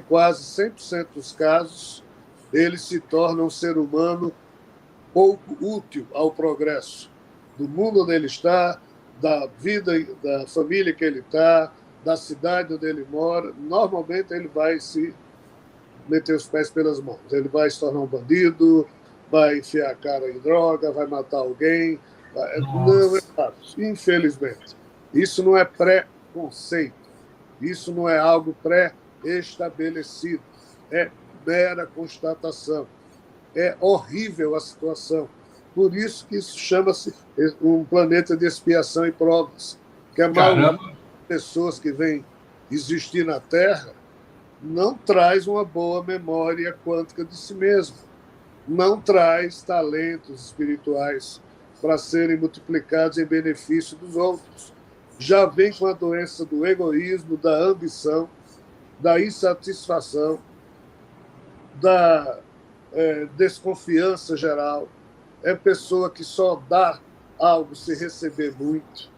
quase 100% dos casos, ele se torna um ser humano pouco útil ao progresso do mundo onde ele está, da vida, da família que ele está, da cidade onde ele mora. Normalmente ele vai se meter os pés pelas mãos. Ele vai se tornar um bandido, vai enfiar a cara em droga, vai matar alguém. Não é fácil, infelizmente. Isso não é pré-conceito. Isso não é algo pré-estabelecido. É mera constatação. É horrível a situação. Por isso que isso chama-se um planeta de expiação e provas. Que a maioria das pessoas que vêm existir na Terra não traz uma boa memória quântica de si mesmo. Não traz talentos espirituais para serem multiplicados em benefício dos outros. Já vem com a doença do egoísmo, da ambição, da insatisfação, da desconfiança geral. É pessoa que só dá algo se receber muito.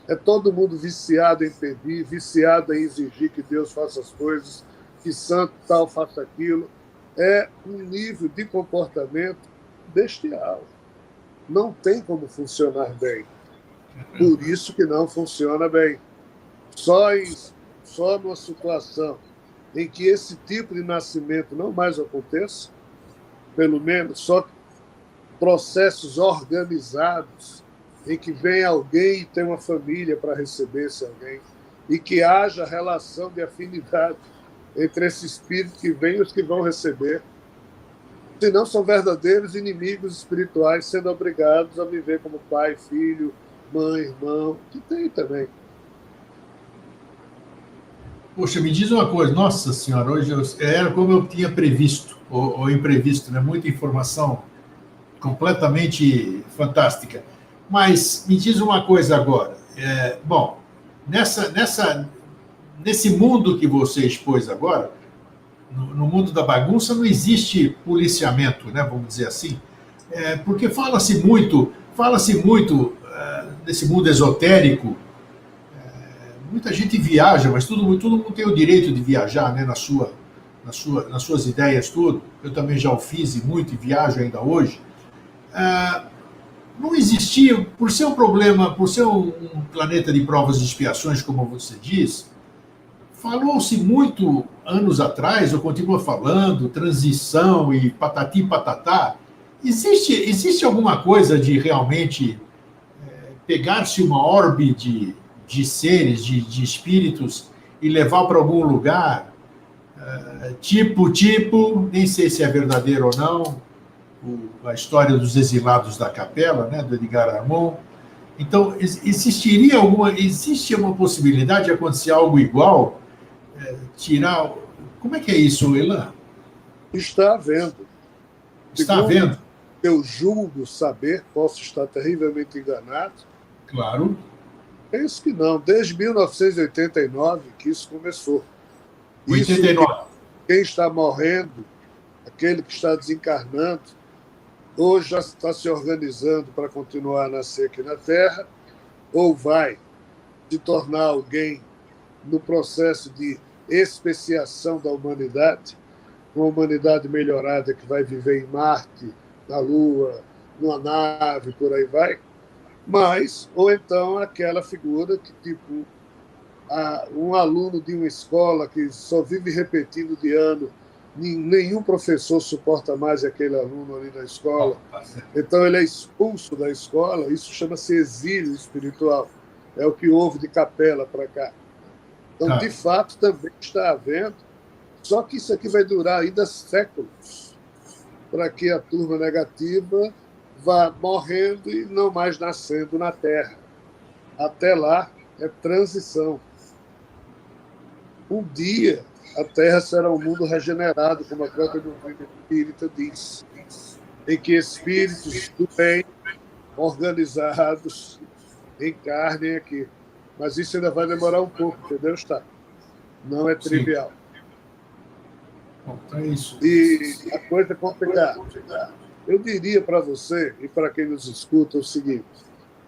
É todo mundo viciado em pedir, viciado em exigir que Deus faça as coisas, que santo tal faça aquilo. É um nível de comportamento bestial. Não tem como funcionar bem. Por isso que não funciona bem. Só numa situação em que esse tipo de nascimento não mais aconteça, pelo menos só processos organizados, em que vem alguém e tem uma família para receber esse alguém, e que haja relação de afinidade entre esse espírito que vem e os que vão receber. Senão são verdadeiros inimigos espirituais sendo obrigados a viver como pai, filho, mãe, irmão, que tem também. Poxa, me diz uma coisa, nossa senhora, hoje era como eu tinha previsto, ou imprevisto, né? Muita informação completamente fantástica. Mas me diz uma coisa agora. Bom, nesse mundo que você expôs agora, no mundo da bagunça, não existe policiamento, né? Vamos dizer assim, porque fala-se muito nesse mundo esotérico. Muita gente viaja, mas todo mundo tem o direito de viajar, né? Nas suas ideias, tudo. Eu também já o fiz e muito e viajo ainda hoje. Não existia, por ser um problema, por ser um planeta de provas e expiações, como você diz, falou-se muito anos atrás, ou continua falando, transição e patati patatá. Existe alguma coisa de realmente pegar-se uma orbe de seres, de espíritos, e levar para algum lugar, nem sei se é verdadeiro ou não, a história dos exilados da capela, né, do Edgar Armand. Então, existe uma possibilidade de acontecer algo igual? Tirar... Como é que é isso, Elan? Está havendo. Está havendo? Eu julgo saber, posso estar terrivelmente enganado. Claro. Penso que não, desde 1989 que isso começou. 89. Quem está morrendo, aquele que está desencarnando, ou já está se organizando para continuar a nascer aqui na Terra, ou vai se tornar alguém no processo de especiação da humanidade, uma humanidade melhorada que vai viver em Marte, na Lua, numa nave, por aí vai. Mas, ou então aquela figura que, tipo, um aluno de uma escola que só vive repetindo de ano, nenhum professor suporta mais aquele aluno ali na escola, então ele é expulso da escola. Isso chama-se exílio espiritual, é o que houve de capela para cá. Então, de fato, também está havendo, só que isso aqui vai durar ainda séculos, para que a turma negativa vá morrendo e não mais nascendo na Terra. Até lá é transição. Um dia a Terra será um mundo regenerado, como a própria doutrina espírita diz, em que espíritos do bem, organizados, encarnem aqui. Mas isso ainda vai demorar um pouco, entendeu? Não é trivial. Bom, então é isso. E a coisa é complicada. Eu diria para você e para quem nos escuta o seguinte: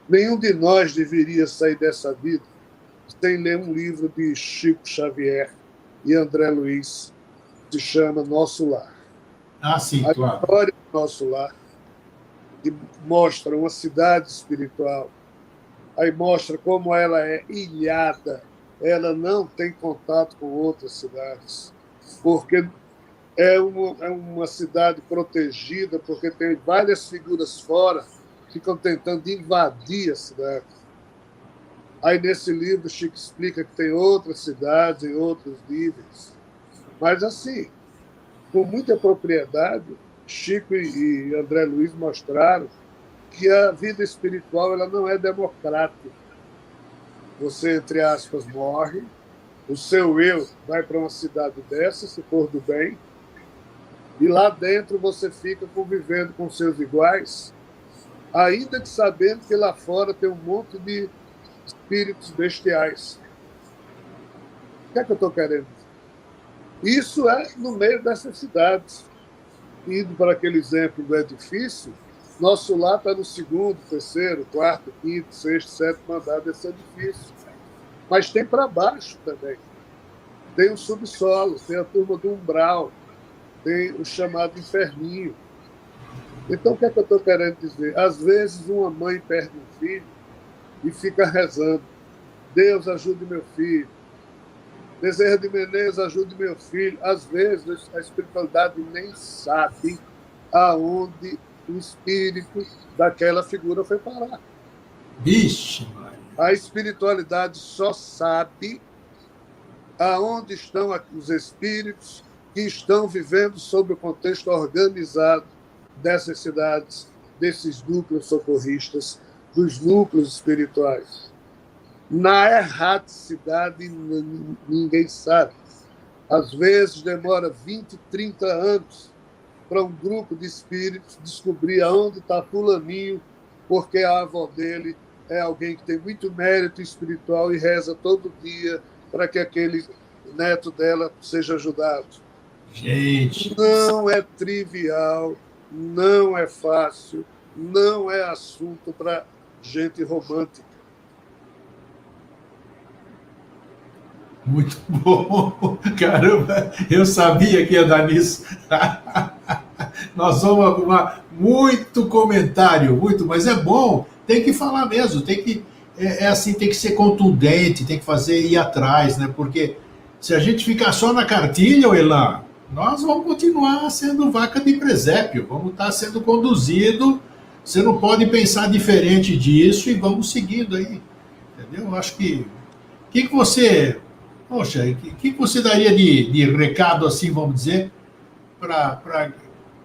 nenhum de nós deveria sair dessa vida sem ler um livro de Chico Xavier e André Luiz, que se chama Nosso Lar. Sim, claro. A história do Nosso Lar, que mostra uma cidade espiritual, aí mostra como ela é ilhada, ela não tem contato com outras cidades, porque é uma cidade protegida, porque tem várias figuras fora que ficam tentando invadir a cidade. Aí, nesse livro, Chico explica que tem outras cidades em outros níveis. Mas, assim, com muita propriedade, Chico e André Luiz mostraram que a vida espiritual ela não é democrática. Você, entre aspas, morre, o seu eu vai para uma cidade dessa, se for do bem, e lá dentro você fica convivendo com seus iguais, ainda que sabendo que lá fora tem um monte de espíritos bestiais. O que é que eu estou querendo dizer? Isso é no meio dessas cidades. Indo para aquele exemplo do edifício, Nosso Lar está no 2º, 3º, 4º, 5º, 6º, 7º andar desse edifício. Mas tem para baixo também. Tem o subsolo, tem a turma do umbral, tem o chamado inferninho. Então, o que é que eu estou querendo dizer? Às vezes, uma mãe perde um filho e fica rezando: Deus, ajude meu filho. Bezerra de Menezes, ajude meu filho. Às vezes, a espiritualidade nem sabe aonde o espírito daquela figura foi parar. Vixe, Maria. A espiritualidade só sabe aonde estão os espíritos que estão vivendo sob o contexto organizado dessas cidades, desses núcleos socorristas, dos núcleos espirituais. Na erraticidade, ninguém sabe. Às vezes demora 20, 30 anos para um grupo de espíritos descobrir aonde está fulaninho, porque a avó dele é alguém que tem muito mérito espiritual e reza todo dia para que aquele neto dela seja ajudado. Gente. Não é trivial, não é fácil, não é assunto para gente romântica. Muito bom. Caramba, eu sabia que ia dar nisso. Nós vamos arrumar muito comentário, muito, mas é bom, tem que falar mesmo, tem que assim, tem que ser contundente, tem que fazer ir atrás, né? Porque se a gente ficar só na cartilha, Elan, nós vamos continuar sendo vaca de presépio, vamos estar sendo conduzido. Você não pode pensar diferente disso e vamos seguindo aí, entendeu? Eu acho que você, poxa, o que você daria de recado assim, vamos dizer, para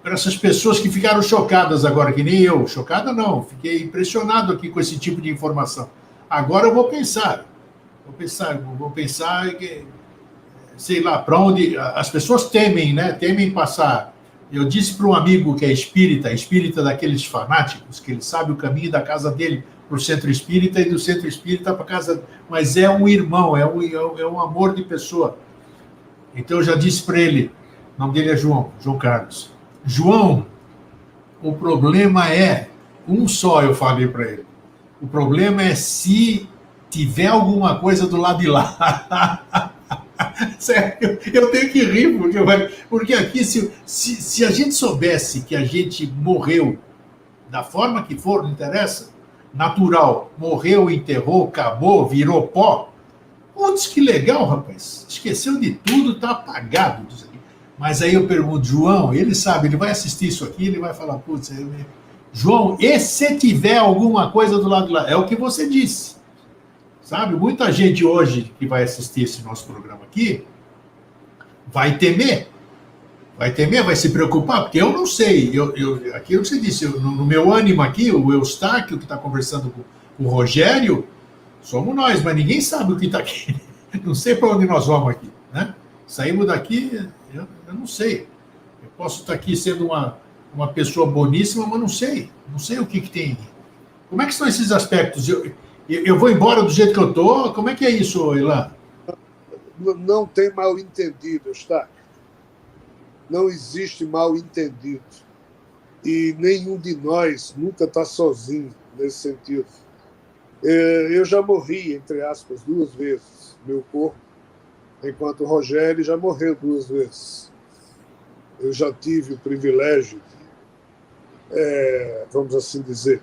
essas pessoas que ficaram chocadas agora, que nem eu, chocada não, fiquei impressionado aqui com esse tipo de informação. Agora eu vou pensar, sei lá, para onde as pessoas temem, né? Temem passar. Eu disse para um amigo que é espírita daqueles fanáticos, que ele sabe o caminho da casa dele para o centro espírita e do centro espírita para casa, mas é um irmão, é um amor de pessoa. Então eu já disse para ele, o nome dele é João Carlos. João, o problema é um só, eu falei para ele. O problema é se tiver alguma coisa do lado de lá. Sério, eu tenho que rir, porque aqui, se a gente soubesse que a gente morreu da forma que for, não interessa, natural, morreu, enterrou, acabou, virou pó, putz, que legal, rapaz, esqueceu de tudo, tá apagado. Mas aí eu pergunto, João, ele sabe, ele vai assistir isso aqui, ele vai falar, putz, João, e se tiver alguma coisa do lado de lá? É o que você disse. Sabe, muita gente hoje que vai assistir esse nosso programa aqui vai temer, vai se preocupar, porque eu não sei, aquilo que você disse, no meu ânimo aqui, o Eustáquio que está conversando com o Rogério, somos nós, mas ninguém sabe o que está aqui, não sei para onde nós vamos aqui, né? Saímos daqui, eu não sei, eu posso estar aqui sendo uma pessoa boníssima, mas não sei o que tem. Como é que são esses aspectos? Eu vou embora do jeito que eu estou? Como é que é isso, Elan? Não tem mal entendido, está? Não existe mal entendido. E nenhum de nós nunca está sozinho nesse sentido. Eu já morri, entre aspas, 2 vezes, meu corpo, enquanto o Rogério já morreu 2 vezes. Eu já tive o privilégio, vamos assim dizer,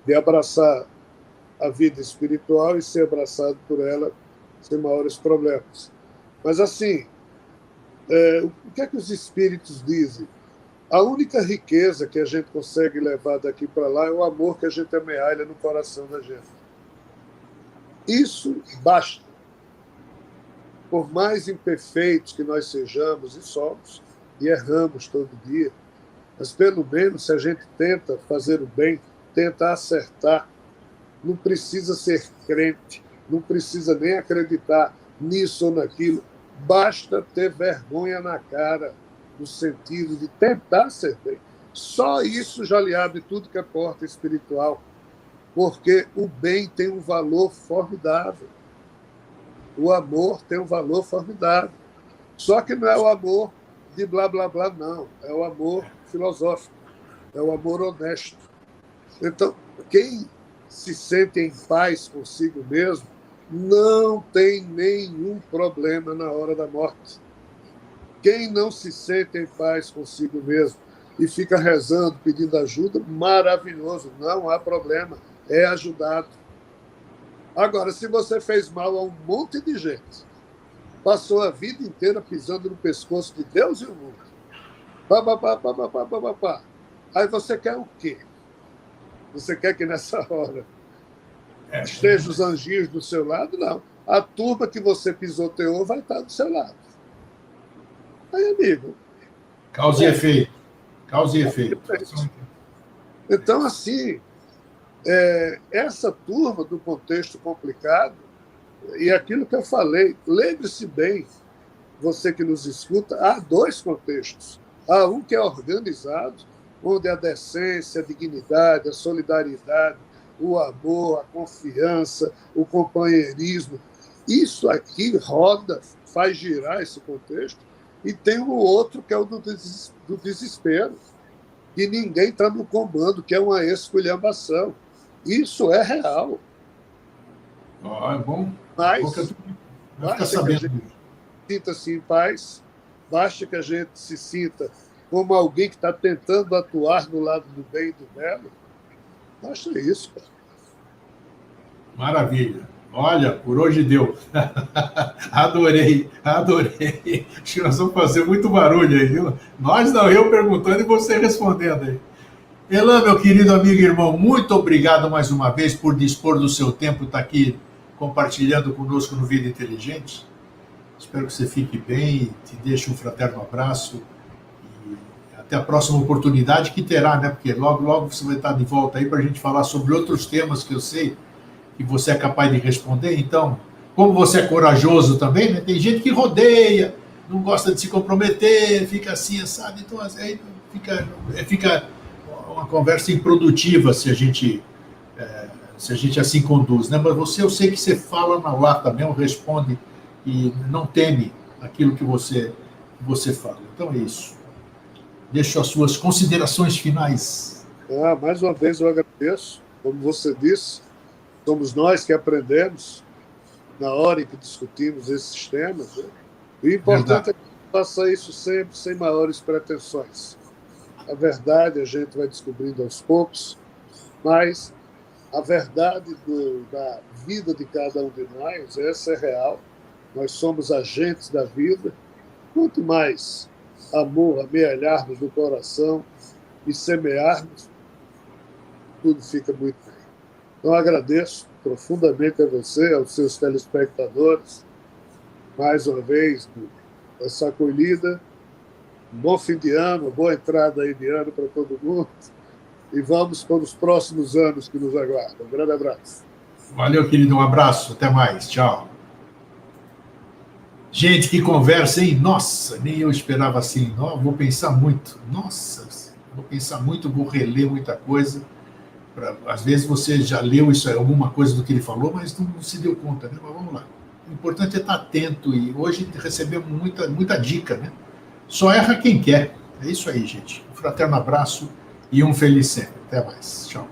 de abraçar a vida espiritual e ser abraçado por ela sem maiores problemas. Mas, assim, o que é que os espíritos dizem? A única riqueza que a gente consegue levar daqui para lá é o amor que a gente amealha no coração da gente. Isso basta. Por mais imperfeitos que nós sejamos, e somos, e erramos todo dia, mas pelo menos se a gente tenta fazer o bem, tenta acertar, não precisa ser crente, não precisa nem acreditar nisso ou naquilo, basta ter vergonha na cara, no sentido de tentar ser bem. Só isso já lhe abre tudo que é porta espiritual, porque o bem tem um valor formidável. O amor tem um valor formidável. Só que não é o amor de blá, blá, blá, não. É o amor filosófico, é o amor honesto. Então, quem se sente em paz consigo mesmo não tem nenhum problema na hora da morte. Quem não se sente em paz consigo mesmo e fica rezando, pedindo ajuda, maravilhoso, não há problema, é ajudado. Agora, se você fez mal a um monte de gente, passou a vida inteira pisando no pescoço de Deus e o mundo, aí você quer o quê? Você quer que nessa hora estejam os anjinhos do seu lado? Não. A turma que você pisoteou vai estar do seu lado. Aí, amigo... Causa e efeito. Causa e efeito. Então, assim, essa turma do contexto complicado, e aquilo que eu falei, lembre-se bem, você que nos escuta, há dois contextos. Há um que é organizado, onde a decência, a dignidade, a solidariedade, o amor, a confiança, o companheirismo, isso aqui roda, faz girar esse contexto, e tem o outro que é o do desespero, que ninguém está no comando, que é uma esculhambação. Isso é real. É bom. Mas basta que a gente sinta-se em paz, basta que a gente se sinta como alguém que está tentando atuar do lado do bem e do belo. Basta isso, cara. Maravilha. Olha, por hoje deu. Adorei. Acho que nós vamos fazer muito barulho aí, viu? Nós não, eu perguntando e você respondendo aí. Elan, meu querido amigo e irmão, muito obrigado mais uma vez por dispor do seu tempo, estar aqui compartilhando conosco no Vida Inteligente. Espero que você fique bem, te deixe um fraterno abraço e até a próxima oportunidade que terá, né? Porque logo, logo você vai estar de volta aí para a gente falar sobre outros temas que eu sei que você é capaz de responder. Então, como você é corajoso também, né? Tem gente que rodeia, não gosta de se comprometer, fica assim, sabe? Então, aí fica uma conversa improdutiva se a gente assim conduz, né? Mas eu sei que você fala na lata mesmo, responde e não teme aquilo que você fala. Então é isso. Deixo as suas considerações finais. Mais uma vez eu agradeço. Como você disse, somos nós que aprendemos na hora em que discutimos esses temas, né? E o importante é que faça isso sempre sem maiores pretensões. A verdade a gente vai descobrindo aos poucos, mas a verdade da vida de cada um de nós, essa é real. Nós somos agentes da vida. Quanto mais amor amealharmos no coração e semearmos, tudo fica muito bem. Então, agradeço profundamente a você, aos seus telespectadores, mais uma vez, essa acolhida. Um bom fim de ano, boa entrada aí de ano para todo mundo. E vamos para os próximos anos que nos aguardam. Um grande abraço. Valeu, querido. Um abraço. Até mais. Tchau. Gente, que conversa, hein? Nossa, nem eu esperava assim. Vou pensar muito. Nossa, vou pensar muito, vou reler muita coisa. Às vezes você já leu isso, alguma coisa do que ele falou, mas não se deu conta, né? Mas vamos lá. O importante é estar atento e hoje recebemos muita dica, né? Só erra quem quer. É isso aí, gente. Um fraterno abraço e um feliz sempre. Até mais. Tchau.